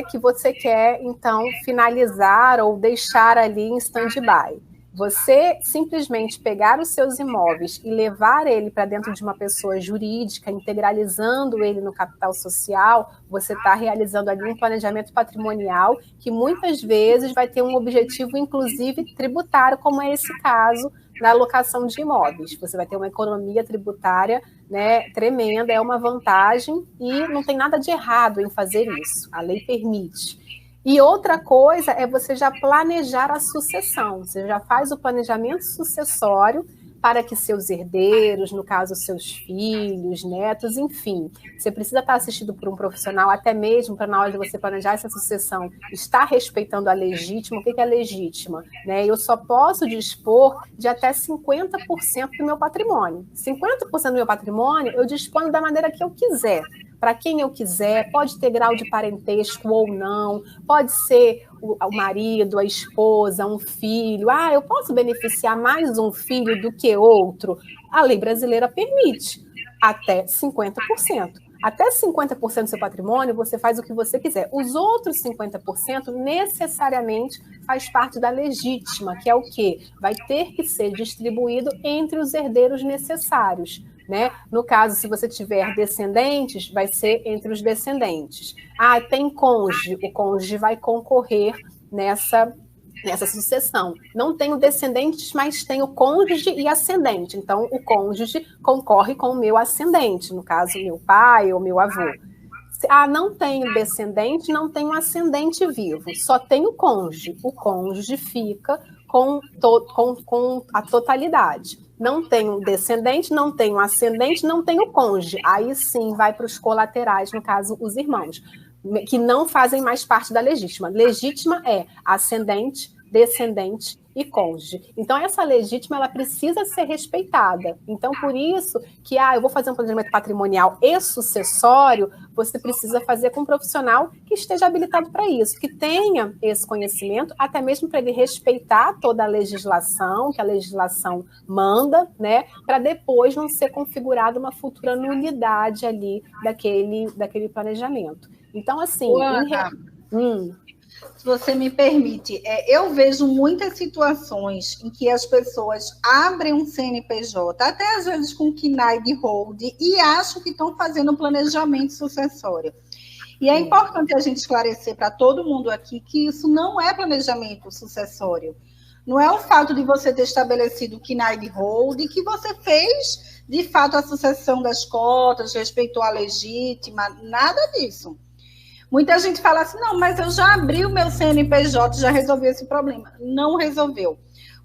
que você quer, então, finalizar ou deixar ali em stand-by. Você simplesmente pegar os seus imóveis e levar ele para dentro de uma pessoa jurídica, integralizando ele no capital social, você está realizando ali um planejamento patrimonial que muitas vezes vai ter um objetivo, inclusive, tributário, como é esse caso da alocação de imóveis. Você vai ter uma economia tributária, né, tremenda, é uma vantagem e não tem nada de errado em fazer isso. A lei permite. E outra coisa é você já planejar a sucessão. Você já faz o planejamento sucessório para que seus herdeiros, no caso, seus filhos, netos, enfim. Você precisa estar assistido por um profissional, até mesmo para, na hora de você planejar essa sucessão, estar respeitando a legítima. O que é legítima? Né? Eu só posso dispor de até 50% do meu patrimônio. 50% do meu patrimônio eu disponho da maneira que eu quiser. Para quem eu quiser, pode ter grau de parentesco ou não, pode ser o marido, a esposa, um filho. Eu posso beneficiar mais um filho do que outro? A lei brasileira permite até 50%. Até 50% do seu patrimônio, você faz o que você quiser. Os outros 50% necessariamente faz parte da legítima, que é o quê? Vai ter que ser distribuído entre os herdeiros necessários. Né? No caso, se você tiver descendentes, vai ser entre os descendentes. Tem cônjuge, o cônjuge vai concorrer nessa sucessão. Não tenho descendentes, mas tenho cônjuge e ascendente. Então, o cônjuge concorre com o meu ascendente, no caso, meu pai ou meu avô. Não tenho descendente, não tenho ascendente vivo, só tenho cônjuge. O cônjuge fica com a totalidade. Não tenho descendente, não tenho ascendente, não tenho cônjuge. Aí sim vai para os colaterais, no caso, os irmãos, que não fazem mais parte da legítima. Legítima é ascendente, descendente e cônjuge. Então, essa legítima, ela precisa ser respeitada. Então, por isso que, eu vou fazer um planejamento patrimonial e sucessório, você precisa fazer com um profissional que esteja habilitado para isso, que tenha esse conhecimento, até mesmo para ele respeitar toda a legislação, que a legislação manda, né, para depois não ser configurada uma futura nulidade ali daquele planejamento. Então, assim... Se você me permite, eu vejo muitas situações em que as pessoas abrem um CNPJ, até às vezes com KNAI de holding, e acham que estão fazendo planejamento sucessório. E é importante a gente esclarecer para todo mundo aqui que isso não é planejamento sucessório. Não é o fato de você ter estabelecido o KNAI de holding que você fez, de fato, a sucessão das cotas, respeitou a legítima, nada disso. Muita gente fala assim, não, mas eu já abri o meu CNPJ, já resolvi esse problema. Não resolveu.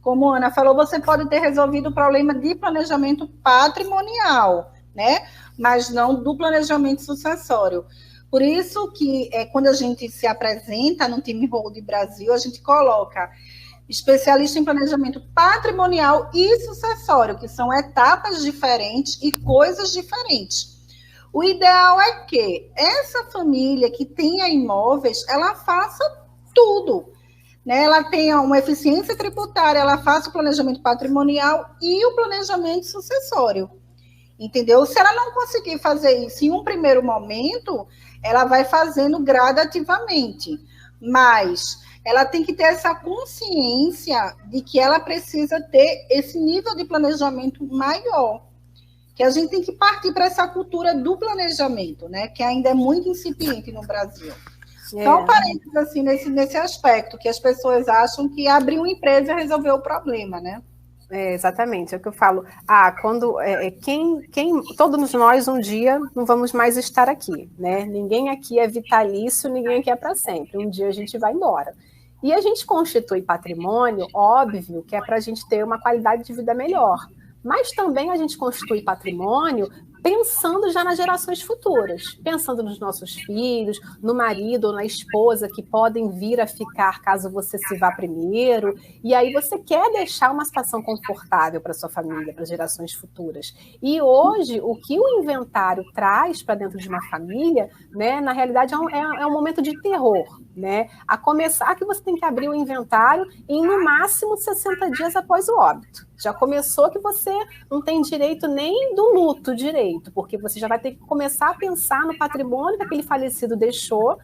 Como a Ana falou, você pode ter resolvido o problema de planejamento patrimonial, né? Mas não do planejamento sucessório. Por isso que quando a gente se apresenta no time Holding Brasil, a gente coloca especialista em planejamento patrimonial e sucessório, que são etapas diferentes e coisas diferentes. O ideal é que essa família que tenha imóveis, ela faça tudo, né, ela tenha uma eficiência tributária, ela faça o planejamento patrimonial e o planejamento sucessório. Entendeu? Se ela não conseguir fazer isso em um primeiro momento, ela vai fazendo gradativamente. Mas ela tem que ter essa consciência de que ela precisa ter esse nível de planejamento maior. Que a gente tem que partir para essa cultura do planejamento, né? Que ainda é muito incipiente no Brasil. Só um parênteses assim, nesse aspecto, que as pessoas acham que abrir uma empresa resolveu o problema, né? Exatamente, é o que eu falo. Todos nós um dia não vamos mais estar aqui, né? Ninguém aqui é vitalício, ninguém aqui é para sempre. Um dia a gente vai embora. E a gente constitui patrimônio, óbvio, que é para a gente ter uma qualidade de vida melhor. Mas também a gente constitui patrimônio pensando já nas gerações futuras, pensando nos nossos filhos, no marido ou na esposa que podem vir a ficar caso você se vá primeiro, e aí você quer deixar uma situação confortável para sua família, para as gerações futuras. E hoje, o que o inventário traz para dentro de uma família, né, na realidade é um momento de terror, né? A começar que você tem que abrir o inventário em no máximo 60 dias após o óbito. Já começou que você não tem direito nem do luto direito, porque você já vai ter que começar a pensar no patrimônio que aquele falecido deixou,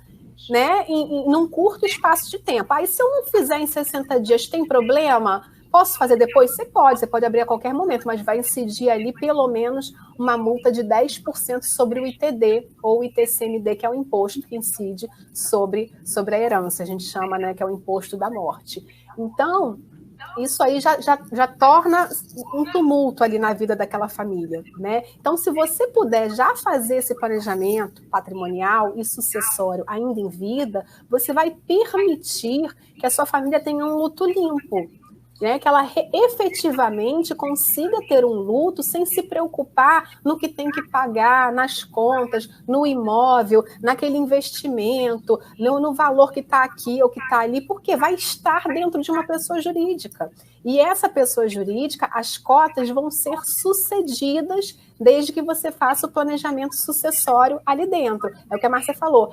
né, num curto espaço de tempo. Aí, se eu não fizer em 60 dias, tem problema? Posso fazer depois? Você pode abrir a qualquer momento, mas vai incidir ali pelo menos uma multa de 10% sobre o ITD, ou o ITCMD, que é o imposto que incide sobre a herança, a gente chama, né, que é o imposto da morte. Então, isso aí já torna um tumulto ali na vida daquela família, né? Então, se você puder já fazer esse planejamento patrimonial e sucessório ainda em vida, você vai permitir que a sua família tenha um luto limpo, né, que ela efetivamente consiga ter um luto sem se preocupar no que tem que pagar, nas contas, no imóvel, naquele investimento, no valor que está aqui ou que está ali, porque vai estar dentro de uma pessoa jurídica. E essa pessoa jurídica, as cotas vão ser sucedidas desde que você faça o planejamento sucessório ali dentro. É o que a Márcia falou.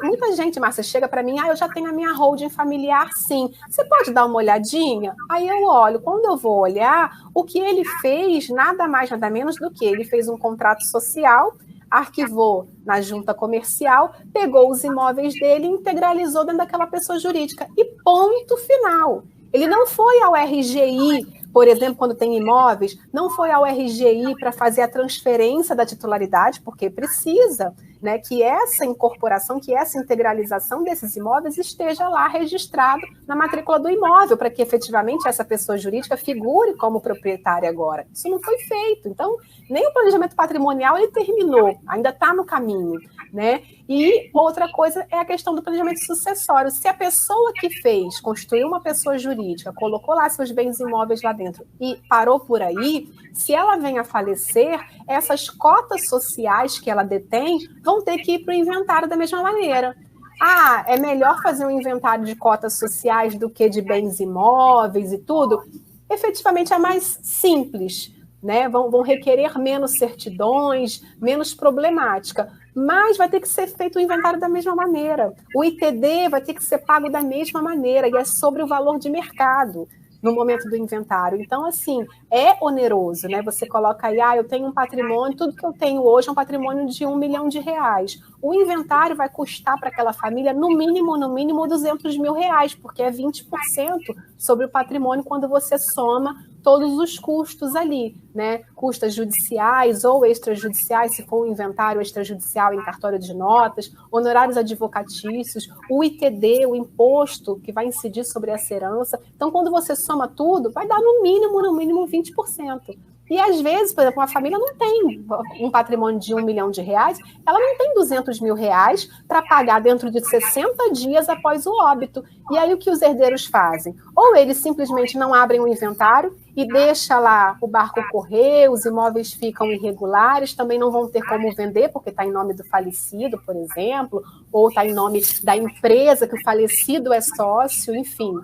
Muita gente, Márcia, chega para mim, eu já tenho a minha holding familiar, sim. Você pode dar uma olhadinha? Aí eu olho. Quando eu vou olhar, o que ele fez, nada mais, nada menos do que ele fez um contrato social, arquivou na junta comercial, pegou os imóveis dele e integralizou dentro daquela pessoa jurídica. E ponto final. Ele não foi ao RGI, por exemplo, quando tem imóveis, não foi ao RGI para fazer a transferência da titularidade, porque precisa, né, que essa incorporação, que essa integralização desses imóveis esteja lá registrado na matrícula do imóvel, para que efetivamente essa pessoa jurídica figure como proprietária agora. Isso não foi feito. Então, nem o planejamento patrimonial ele terminou, ainda está no caminho, né? E outra coisa é a questão do planejamento sucessório. Se a pessoa que fez, construiu uma pessoa jurídica, colocou lá seus bens imóveis lá dentro e parou por aí, se ela vem a falecer, essas cotas sociais que ela detém vão ter que ir para o inventário da mesma maneira. É melhor fazer um inventário de cotas sociais do que de bens imóveis e tudo? Efetivamente é mais simples, né? Vão requerer menos certidões, menos problemática, mas vai ter que ser feito o inventário da mesma maneira. O ITD vai ter que ser pago da mesma maneira, e é sobre o valor de mercado no momento do inventário. Então, assim, é oneroso, né? Você coloca aí, eu tenho um patrimônio, tudo que eu tenho hoje é um patrimônio de R$1 milhão. O inventário vai custar para aquela família, no mínimo, R$200 mil, porque é 20% sobre o patrimônio quando você soma todos os custos ali, né? Custas judiciais ou extrajudiciais, se for um inventário extrajudicial em cartório de notas, honorários advocatícios, o ITD, o imposto que vai incidir sobre essa herança. Então, quando você soma tudo, vai dar no mínimo 20%. E às vezes, por exemplo, uma família não tem um patrimônio de R$1 milhão, ela não tem R$200 mil para pagar dentro de 60 dias após o óbito. E aí o que os herdeiros fazem? Ou eles simplesmente não abrem o inventário e deixa lá o barco correr, os imóveis ficam irregulares, também não vão ter como vender, porque está em nome do falecido, por exemplo, ou está em nome da empresa que o falecido é sócio, enfim.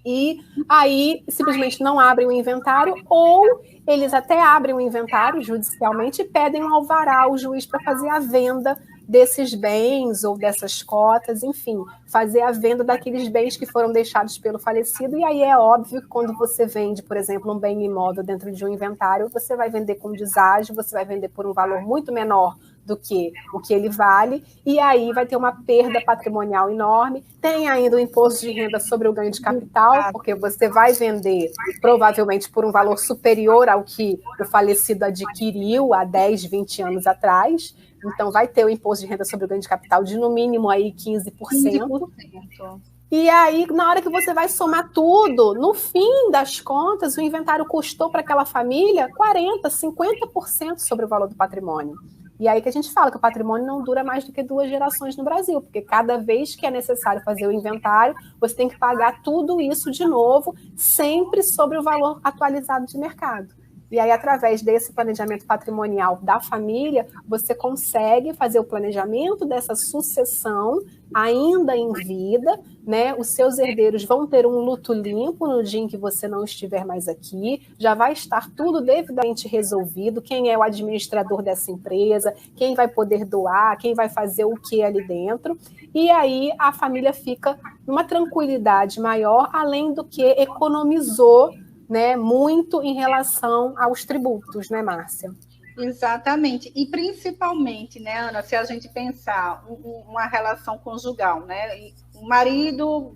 E aí simplesmente não abrem o inventário, ou eles até abrem o inventário judicialmente e pedem um alvará ao juiz para fazer a venda desses bens ou dessas cotas, enfim, fazer a venda daqueles bens que foram deixados pelo falecido. E aí é óbvio que quando você vende, por exemplo, um bem imóvel dentro de um inventário, você vai vender com deságio, você vai vender por um valor muito menor do que o que ele vale, e aí vai ter uma perda patrimonial enorme. Tem ainda o imposto de renda sobre o ganho de capital, porque você vai vender provavelmente por um valor superior ao que o falecido adquiriu há 10, 20 anos atrás. Então vai ter o imposto de renda sobre o ganho de capital de no mínimo aí 15%. 15%. E aí, na hora que você vai somar tudo, no fim das contas, o inventário custou para aquela família 40%, 50% sobre o valor do patrimônio. E aí que a gente fala que o patrimônio não dura mais do que 2 gerações no Brasil, porque cada vez que é necessário fazer o inventário, você tem que pagar tudo isso de novo, sempre sobre o valor atualizado de mercado. E aí, através desse planejamento patrimonial da família, você consegue fazer o planejamento dessa sucessão ainda em vida, né? Os seus herdeiros vão ter um luto limpo no dia em que você não estiver mais aqui, já vai estar tudo devidamente resolvido, quem é o administrador dessa empresa, quem vai poder doar, quem vai fazer o que ali dentro, e aí a família fica numa tranquilidade maior, além do que economizou, né, muito em relação aos tributos, né, Márcia? Exatamente. E principalmente, né, Ana, se a gente pensar uma relação conjugal, né? O marido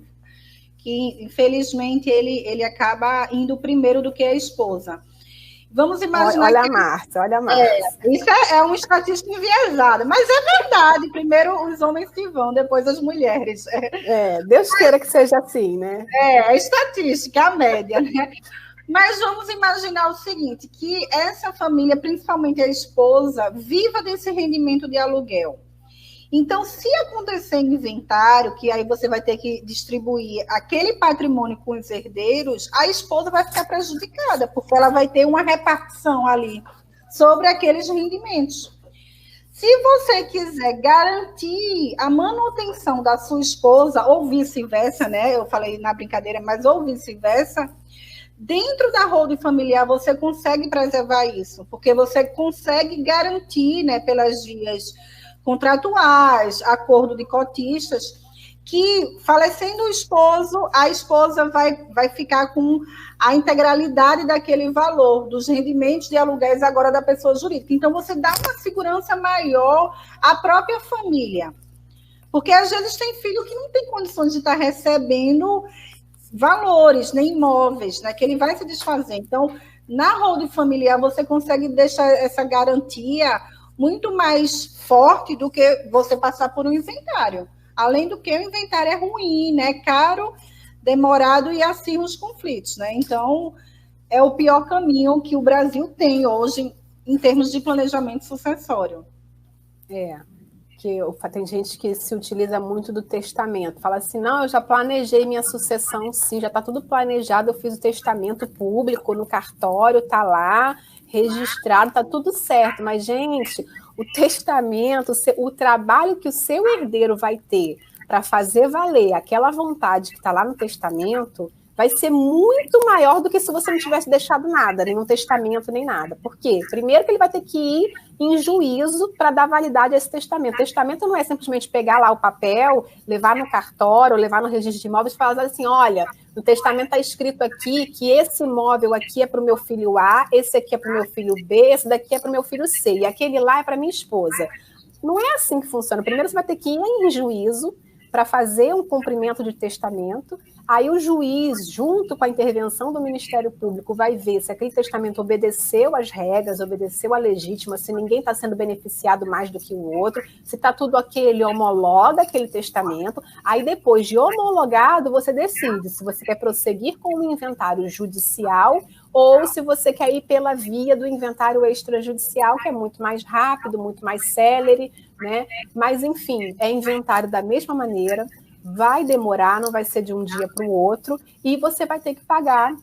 que, infelizmente, ele acaba indo primeiro do que a esposa. Vamos imaginar olha a Márcia, olha a Márcia. Isso é uma estatística enviesada, mas é verdade. Primeiro os homens que vão, depois as mulheres. Deus queira que seja assim, né? A estatística, a média, né? Mas vamos imaginar o seguinte, que essa família, principalmente a esposa, viva desse rendimento de aluguel. Então, se acontecer inventário, que aí você vai ter que distribuir aquele patrimônio com os herdeiros, a esposa vai ficar prejudicada, porque ela vai ter uma repartição ali sobre aqueles rendimentos. Se você quiser garantir a manutenção da sua esposa, ou vice-versa, né? Eu falei na brincadeira, mas ou vice-versa, dentro da holding familiar você consegue preservar isso, porque você consegue garantir, né, pelas vias contratuais, acordo de cotistas, que falecendo o esposo, a esposa vai ficar com a integralidade daquele valor, dos rendimentos de aluguéis agora da pessoa jurídica. Então, você dá uma segurança maior à própria família. Porque, às vezes, tem filho que não tem condições de estar recebendo valores, nem imóveis, né, que ele vai se desfazer. Então, na holding familiar, você consegue deixar essa garantia muito mais forte do que você passar por um inventário. Além do que o inventário é ruim, né? Caro, demorado e acirra os conflitos, né? Então, é o pior caminho que o Brasil tem hoje em termos de planejamento sucessório. Tem gente que se utiliza muito do testamento. Fala assim, não, eu já planejei minha sucessão, sim, já está tudo planejado, eu fiz o testamento público no cartório, está lá, registrado, está tudo certo. Mas, gente, o testamento, o trabalho que o seu herdeiro vai ter para fazer valer aquela vontade que está lá no testamento vai ser muito maior do que se você não tivesse deixado nada, nenhum testamento, nem nada. Por quê? Primeiro que ele vai ter que ir em juízo para dar validade a esse testamento. Testamento não é simplesmente pegar lá o papel, levar no cartório, levar no registro de imóveis e falar assim, olha, no testamento está escrito aqui que esse imóvel aqui é para o meu filho A, esse aqui é para o meu filho B, esse daqui é para o meu filho C, e aquele lá é para minha esposa. Não é assim que funciona. Primeiro você vai ter que ir em juízo para fazer um cumprimento de testamento, aí o juiz, junto com a intervenção do Ministério Público, vai ver se aquele testamento obedeceu às regras, obedeceu à legítima, se ninguém está sendo beneficiado mais do que o outro, se está tudo ok, ele homologa aquele testamento, aí depois de homologado, você decide se você quer prosseguir com o inventário judicial ou se você quer ir pela via do inventário extrajudicial, que é muito mais rápido, muito mais célere, né? Mas, enfim, é inventário da mesma maneira, vai demorar, não vai ser de um dia para o outro, e você vai ter que pagar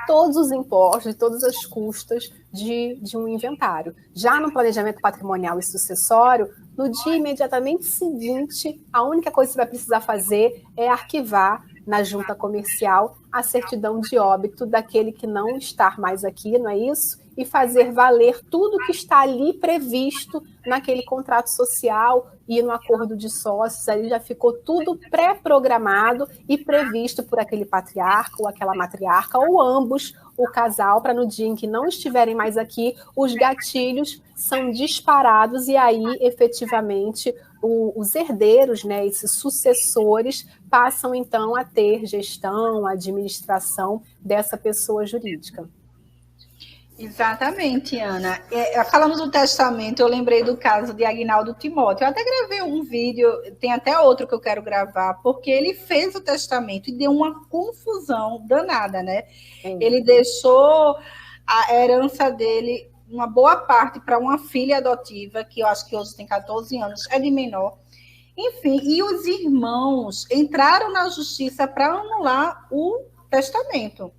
todos os impostos, todas as custas de um inventário. Já no planejamento patrimonial e sucessório, no dia imediatamente seguinte, a única coisa que você vai precisar fazer é arquivar na junta comercial a certidão de óbito daquele que não está mais aqui, não é isso? e fazer valer tudo que está ali previsto naquele contrato social e no acordo de sócios. Ali já ficou tudo pré-programado e previsto por aquele patriarca ou aquela matriarca, ou ambos, o casal, para no dia em que não estiverem mais aqui, os gatilhos são disparados e aí, efetivamente, os herdeiros, né, esses sucessores, passam, então, a ter gestão, administração dessa pessoa jurídica. Exatamente, Ana. Falando do testamento, eu lembrei do caso de Aguinaldo Timóteo. Eu até gravei um vídeo, tem até outro que eu quero gravar, porque ele fez o testamento e deu uma confusão danada, né? Ele deixou a herança dele, uma boa parte, para uma filha adotiva, que eu acho que hoje tem 14 anos, é de menor. Enfim, e os irmãos entraram na justiça para anular o testamento.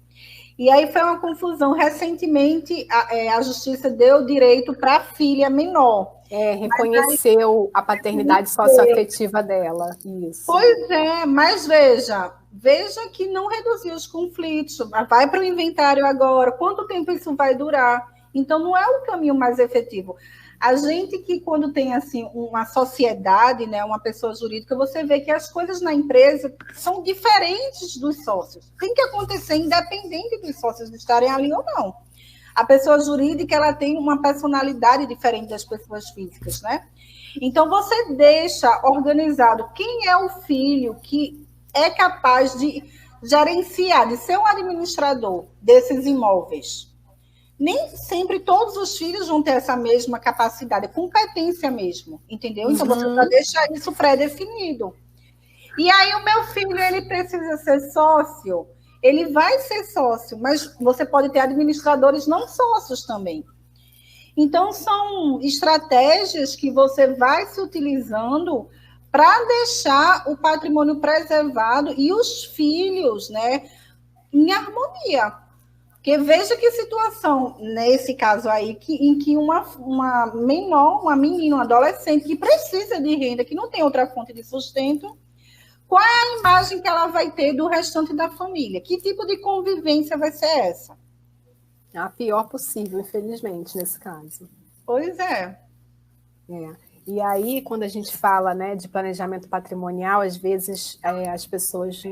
E aí foi uma confusão. Recentemente, a justiça deu direito para a filha menor. Reconheceu a paternidade socioafetiva dela. Isso. Pois é, mas veja que não reduziu os conflitos. Vai para o inventário agora. Quanto tempo isso vai durar? Então, não é o caminho mais efetivo. A gente que, quando tem assim uma sociedade, né, uma pessoa jurídica, você vê que as coisas na empresa são diferentes dos sócios. Tem que acontecer independente dos sócios estarem ali ou não. A pessoa jurídica, ela tem uma personalidade diferente das pessoas físicas, né? Então, você deixa organizado quem é o filho que é capaz de gerenciar, de ser um administrador desses imóveis. Nem sempre todos os filhos vão ter essa mesma capacidade, competência mesmo, entendeu? Então, você já deixa isso pré-definido. E aí, o meu filho, ele precisa ser sócio, ele vai ser sócio, mas você pode ter administradores não sócios também. Então, são estratégias que você vai se utilizando para deixar o patrimônio preservado e os filhos, né, em harmonia. Porque veja que situação, nesse caso aí, em que uma menor, uma menina, um adolescente que precisa de renda, que não tem outra fonte de sustento, qual é a imagem que ela vai ter do restante da família? Que tipo de convivência vai ser essa? A pior possível, infelizmente, nesse caso. Pois é. E aí, quando a gente fala, né, de planejamento patrimonial, às vezes as pessoas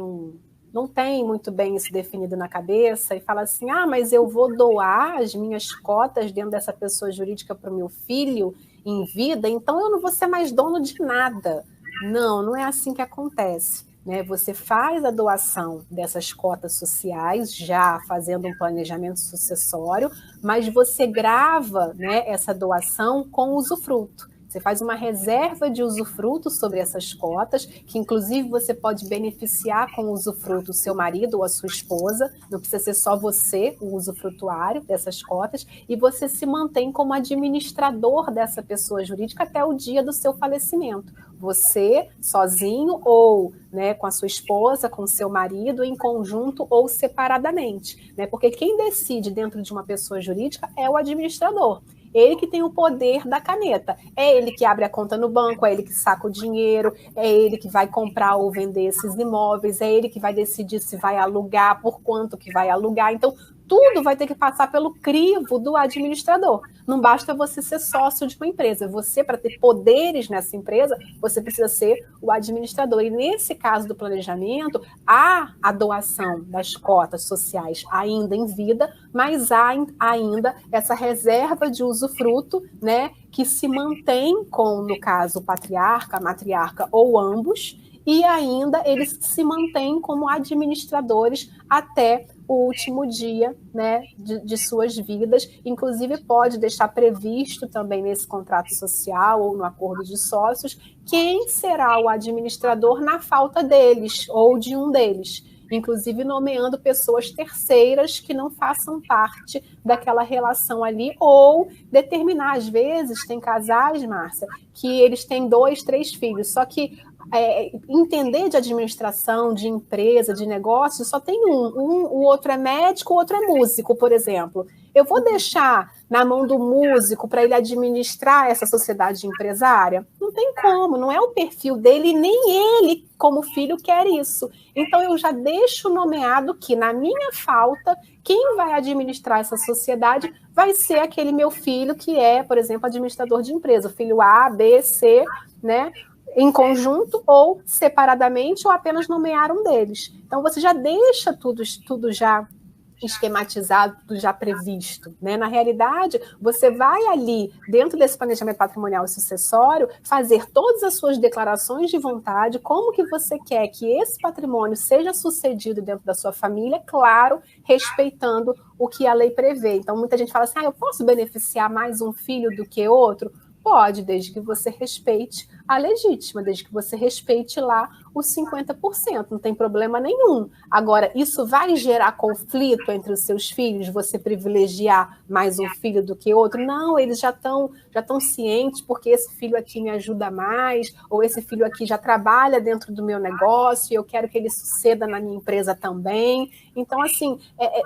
não tem muito bem isso definido na cabeça e fala assim, mas eu vou doar as minhas cotas dentro dessa pessoa jurídica para o meu filho em vida, então eu não vou ser mais dono de nada. Não é assim que acontece, né? Você faz a doação dessas cotas sociais, já fazendo um planejamento sucessório, mas você grava, né, essa doação com usufruto. Você faz uma reserva de usufruto sobre essas cotas, que inclusive você pode beneficiar com o usufruto o seu marido ou a sua esposa, não precisa ser só você o usufrutuário dessas cotas, e você se mantém como administrador dessa pessoa jurídica até o dia do seu falecimento. Você, sozinho, ou, né, com a sua esposa, com o seu marido, em conjunto ou separadamente, né? Porque quem decide dentro de uma pessoa jurídica é o administrador. Ele que tem o poder da caneta. É ele que abre a conta no banco, é ele que saca o dinheiro, é ele que vai comprar ou vender esses imóveis, é ele que vai decidir se vai alugar, por quanto que vai alugar. Então, tudo vai ter que passar pelo crivo do administrador. Não basta você ser sócio de uma empresa. Você, para ter poderes nessa empresa, você precisa ser o administrador. E nesse caso do planejamento, há a doação das cotas sociais ainda em vida, mas há ainda essa reserva de usufruto, né, que se mantém com, no caso, o patriarca, a matriarca ou ambos, e ainda eles se mantêm como administradores até o último dia, né, de suas vidas. Inclusive, pode deixar previsto também nesse contrato social ou no acordo de sócios quem será o administrador na falta deles ou de um deles, inclusive nomeando pessoas terceiras que não façam parte daquela relação ali, ou determinar, às vezes, tem casais, Márcia, que eles têm 2, 3 filhos, só que entender de administração, de empresa, de negócio, só tem um. O outro é médico, o outro é músico, por exemplo. Eu vou deixar na mão do músico para ele administrar essa sociedade empresária? Não tem como, não é o perfil dele, nem ele, como filho, quer isso. Então, eu já deixo nomeado que, na minha falta, quem vai administrar essa sociedade vai ser aquele meu filho que é, por exemplo, administrador de empresa, o filho A, B, C, né? Em conjunto ou separadamente, ou apenas nomear um deles. Então, você já deixa tudo já esquematizado, tudo já previsto, né? Na realidade, você vai ali, dentro desse planejamento patrimonial e sucessório, fazer todas as suas declarações de vontade, como que você quer que esse patrimônio seja sucedido dentro da sua família, claro, respeitando o que a lei prevê. Então, muita gente fala assim, eu posso beneficiar mais um filho do que outro? Pode, desde que você respeite a legítima, desde que você respeite lá os 50%, não tem problema nenhum. Agora, isso vai gerar conflito entre os seus filhos, você privilegiar mais um filho do que outro? Não, eles já estão cientes, porque esse filho aqui me ajuda mais, ou esse filho aqui já trabalha dentro do meu negócio, e eu quero que ele suceda na minha empresa também. Então, assim,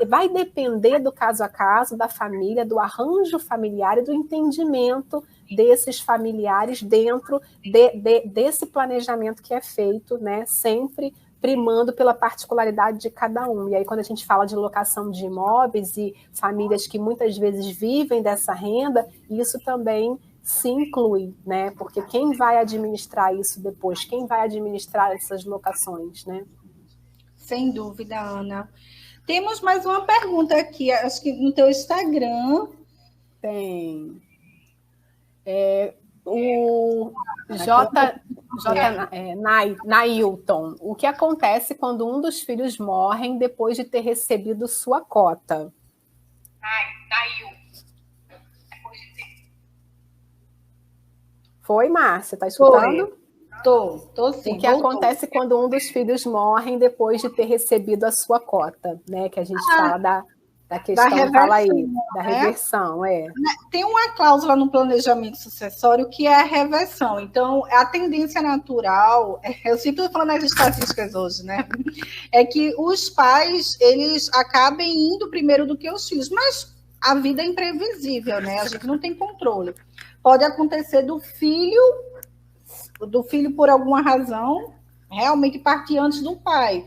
vai depender do caso a caso, da família, do arranjo familiar e do entendimento desses familiares dentro desse planejamento que é feito, né, sempre primando pela particularidade de cada um. E aí, quando a gente fala de locação de imóveis e famílias que muitas vezes vivem dessa renda, isso também se inclui, né? Porque quem vai administrar isso depois? Quem vai administrar essas locações, né? Sem dúvida, Ana. Temos mais uma pergunta aqui, acho que no teu Instagram. Tem. O Nailton, o que acontece quando um dos filhos morre depois de ter recebido sua cota? Foi, Márcia? Está escutando? Tô sim. O que acontece quando um dos filhos morre depois de ter recebido a sua cota, né? Que a gente fala da questão, fala aí, da reversão, Tem uma cláusula no planejamento sucessório que é a reversão. Então, a tendência natural, eu sempre estou falando nas estatísticas hoje, né? É que os pais, eles acabem indo primeiro do que os filhos, mas a vida é imprevisível, né? A gente não tem controle. Pode acontecer do filho por alguma razão, realmente partir antes do pai.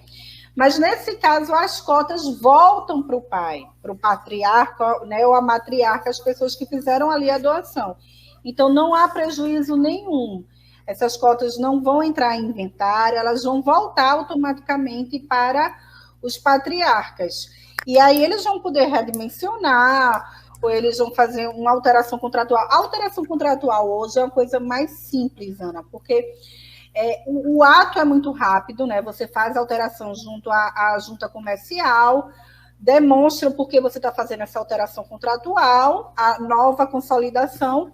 Mas, nesse caso, as cotas voltam para o pai, para o patriarca, né, ou a matriarca, as pessoas que fizeram ali a doação. Então, não há prejuízo nenhum. Essas cotas não vão entrar em inventário, elas vão voltar automaticamente para os patriarcas. E aí eles vão poder redimensionar, ou eles vão fazer uma alteração contratual. A alteração contratual hoje é uma coisa mais simples, Ana, porque o ato é muito rápido, né? Você faz a alteração junto à junta comercial, demonstra por que você está fazendo essa alteração contratual, a nova consolidação,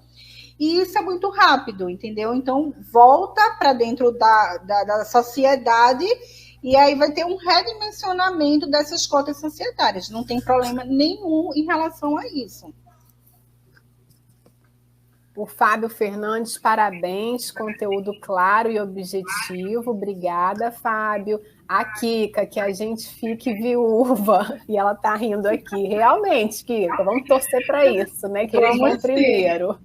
e isso é muito rápido, entendeu? Então, volta para dentro da sociedade e aí vai ter um redimensionamento dessas cotas societárias. Não tem problema nenhum em relação a isso. O Fábio Fernandes, parabéns, conteúdo claro e objetivo. Obrigada, Fábio. A Kika, que a gente fique viúva. E ela está rindo aqui. Realmente, Kika, vamos torcer para isso, né? Que eles vão primeiro.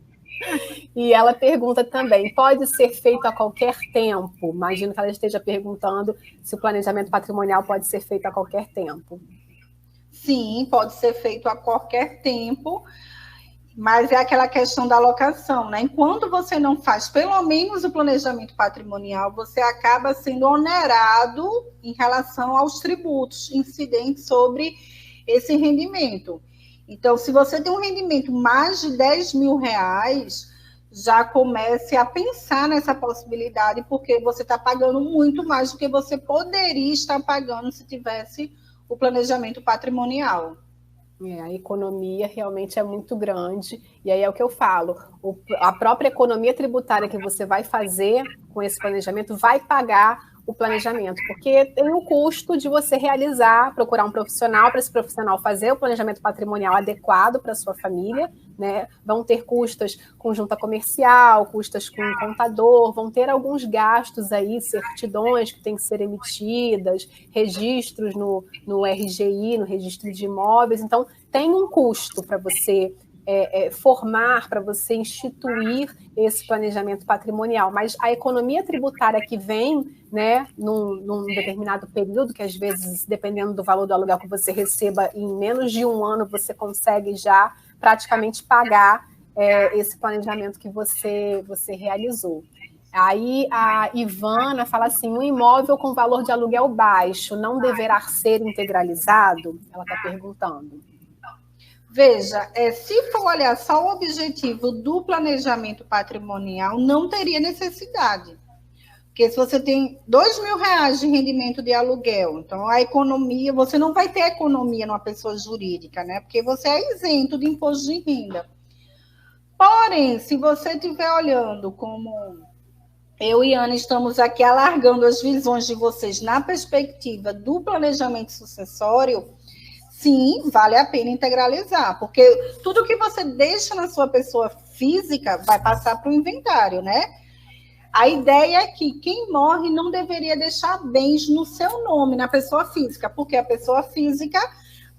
E ela pergunta também, pode ser feito a qualquer tempo? Imagino que ela esteja perguntando se o planejamento patrimonial pode ser feito a qualquer tempo. Sim, pode ser feito a qualquer tempo, mas é aquela questão da alocação, né? Enquanto você não faz pelo menos o planejamento patrimonial, você acaba sendo onerado em relação aos tributos incidentes sobre esse rendimento. Então, se você tem um rendimento mais de R$10.000, já comece a pensar nessa possibilidade, porque você está pagando muito mais do que você poderia estar pagando se tivesse o planejamento patrimonial. A economia realmente é muito grande, e aí é o que eu falo, a própria economia tributária que você vai fazer com esse planejamento vai pagar o planejamento, porque tem o custo de você realizar, procurar um profissional para esse profissional fazer o planejamento patrimonial adequado para a sua família, né? Vão ter custas com junta comercial, custas com contador, vão ter alguns gastos aí, certidões que têm que ser emitidas, registros no RGI, no registro de imóveis. Então, tem um custo para você formar, para você instituir esse planejamento patrimonial, mas a economia tributária que vem, né, num determinado período, que às vezes, dependendo do valor do aluguel que você receba, em menos de um ano você consegue já praticamente pagar esse planejamento que você realizou. Aí a Ivana fala assim, um imóvel com valor de aluguel baixo não deverá ser integralizado? Ela está perguntando. Veja, se for olhar só o objetivo do planejamento patrimonial, não teria necessidade. Porque se você tem R$ 2.000 de rendimento de aluguel, então a economia, você não vai ter economia numa pessoa jurídica, né? Porque você é isento de imposto de renda. Porém, se você estiver olhando como eu e Ana estamos aqui alargando as visões de vocês na perspectiva do planejamento sucessório, sim, vale a pena integralizar, porque tudo que você deixa na sua pessoa física vai passar para o inventário, né? A ideia é que quem morre não deveria deixar bens no seu nome, na pessoa física, porque a pessoa física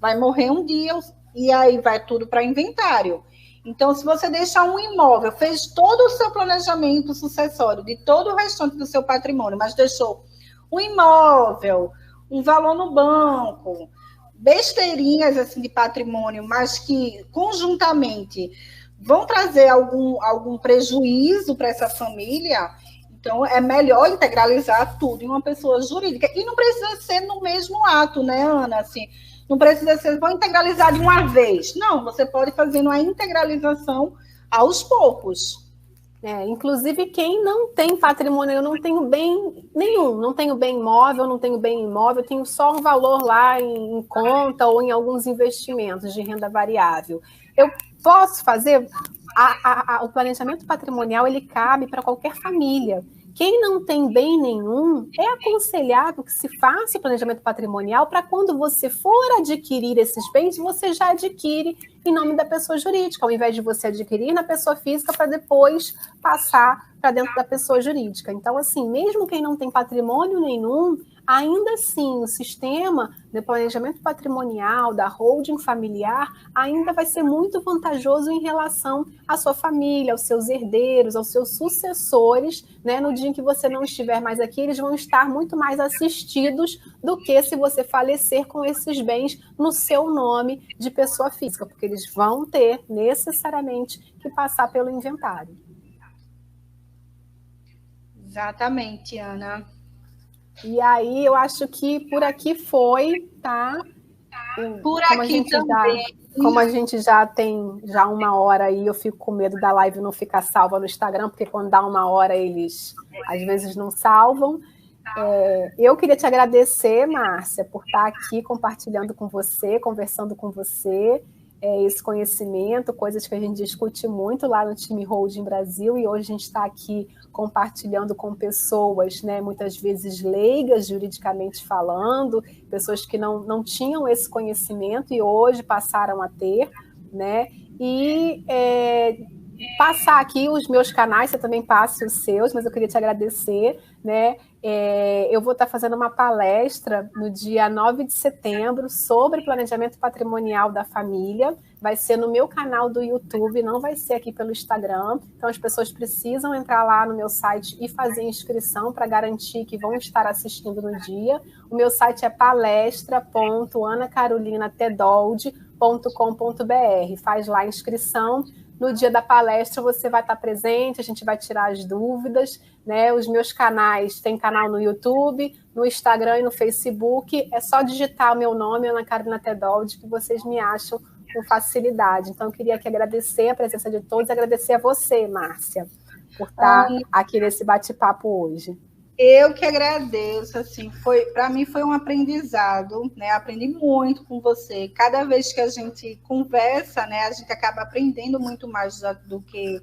vai morrer um dia e aí vai tudo para inventário. Então, se você deixar um imóvel, fez todo o seu planejamento sucessório de todo o restante do seu patrimônio, mas deixou um imóvel, um valor no banco, besteirinhas assim de patrimônio, mas que conjuntamente vão trazer algum prejuízo para essa família, então é melhor integralizar tudo em uma pessoa jurídica. E não precisa ser no mesmo ato, né, Ana? Assim, não precisa ser, vou integralizar de uma vez. Não, você pode fazer uma integralização aos poucos. Inclusive, quem não tem patrimônio, eu não tenho bem nenhum, não tenho bem imóvel, não tenho bem imóvel, tenho só um valor lá em conta ou em alguns investimentos de renda variável. Eu posso fazer, o planejamento patrimonial, ele cabe para qualquer família. Quem não tem bem nenhum, é aconselhável que se faça o planejamento patrimonial para quando você for adquirir esses bens, você já adquire em nome da pessoa jurídica, ao invés de você adquirir na pessoa física para depois passar para dentro da pessoa jurídica. Então, assim, mesmo quem não tem patrimônio nenhum, ainda assim, o sistema de planejamento patrimonial, da holding familiar, ainda vai ser muito vantajoso em relação à sua família, aos seus herdeiros, aos seus sucessores, né? No dia em que você não estiver mais aqui, eles vão estar muito mais assistidos do que se você falecer com esses bens no seu nome de pessoa física, porque eles vão ter necessariamente que passar pelo inventário. Exatamente, Ana. E aí, eu acho que por aqui foi, tá? Por aqui também. Como a gente já tem já 1 hora aí, eu fico com medo da live não ficar salva no Instagram, porque quando dá 1 hora, eles às vezes não salvam. Eu queria te agradecer, Márcia, por estar aqui compartilhando com você, conversando com você, esse conhecimento, coisas que a gente discute muito lá no time Holding Brasil, e hoje a gente está aqui compartilhando com pessoas, né, muitas vezes leigas, juridicamente falando, pessoas que não tinham esse conhecimento e hoje passaram a ter, né, e passar aqui os meus canais, você também passe os seus, mas eu queria te agradecer, né? Eu vou estar fazendo uma palestra no dia 9 de setembro sobre planejamento patrimonial da família. Vai ser no meu canal do YouTube, não vai ser aqui pelo Instagram. Então, as pessoas precisam entrar lá no meu site e fazer inscrição para garantir que vão estar assistindo no dia. O meu site é palestra.anacarolinatedoldi.com.br. Faz lá a inscrição. No dia da palestra você vai estar presente, a gente vai tirar as dúvidas, né? Os meus canais, tem canal no YouTube, no Instagram e no Facebook, é só digitar o meu nome, Ana Carolina Tedoldi, que vocês me acham com facilidade. Então, eu queria aqui agradecer a presença de todos, agradecer a você, Márcia, por estar aqui nesse bate-papo hoje. Eu que agradeço, assim, para mim foi um aprendizado, né? Aprendi muito com você. Cada vez que a gente conversa, né, a gente acaba aprendendo muito mais do que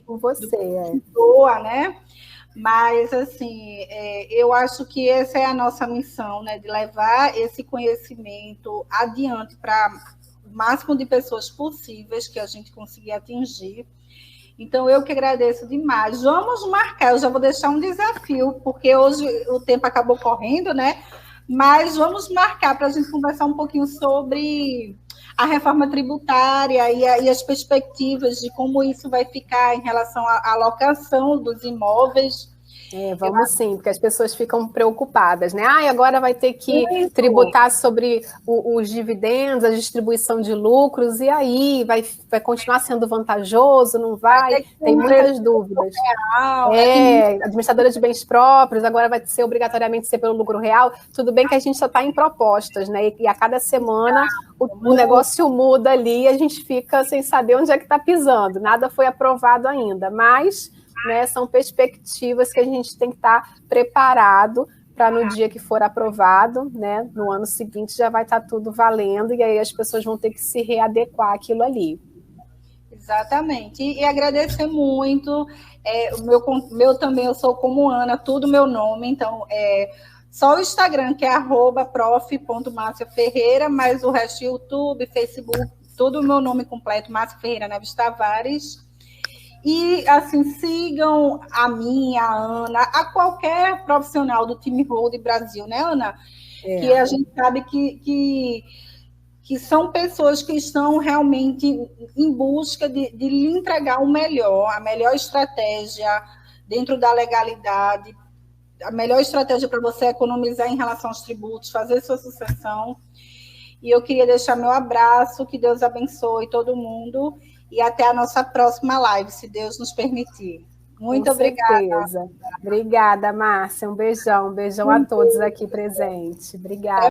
com você, doa, né? Mas, assim, eu acho que essa é a nossa missão, né? De levar esse conhecimento adiante para máximo de pessoas possíveis que a gente conseguir atingir. Então, eu que agradeço demais. Vamos marcar, eu já vou deixar um desafio, porque hoje o tempo acabou correndo, né? Mas vamos marcar para a gente conversar um pouquinho sobre a reforma tributária e as perspectivas de como isso vai ficar em relação à alocação dos imóveis. Vamos sim, porque as pessoas ficam preocupadas, né? Agora vai ter que tributar sobre os dividendos, a distribuição de lucros, e aí vai continuar sendo vantajoso, não vai? Tem muitas dúvidas. Administradora de bens próprios, agora vai ser obrigatoriamente ser pelo lucro real. Tudo bem que a gente só está em propostas, né? E a cada semana o negócio muda ali e a gente fica sem saber onde é que está pisando. Nada foi aprovado ainda, mas... né, são perspectivas que a gente tem que estar preparado para no dia que for aprovado, né, no ano seguinte já vai estar tudo valendo e aí as pessoas vão ter que se readequar àquilo ali. Exatamente. E agradecer muito. O meu também, eu sou como Ana, tudo meu nome, então só o Instagram, que é @prof.marciaferreira, mas o resto YouTube, Facebook, tudo o meu nome completo, Márcia Ferreira Neves Tavares. E, assim, sigam a mim, a Ana, a qualquer profissional do time Hold Brasil, né, Ana? Que a gente sabe que são pessoas que estão realmente em busca de lhe entregar o melhor, a melhor estratégia dentro da legalidade, a melhor estratégia para você economizar em relação aos tributos, fazer sua sucessão. E eu queria deixar meu abraço, que Deus abençoe todo mundo. E até a nossa próxima live, se Deus nos permitir. Muito obrigada. Obrigada, Márcia. Um beijão a todos aqui presentes. Obrigada.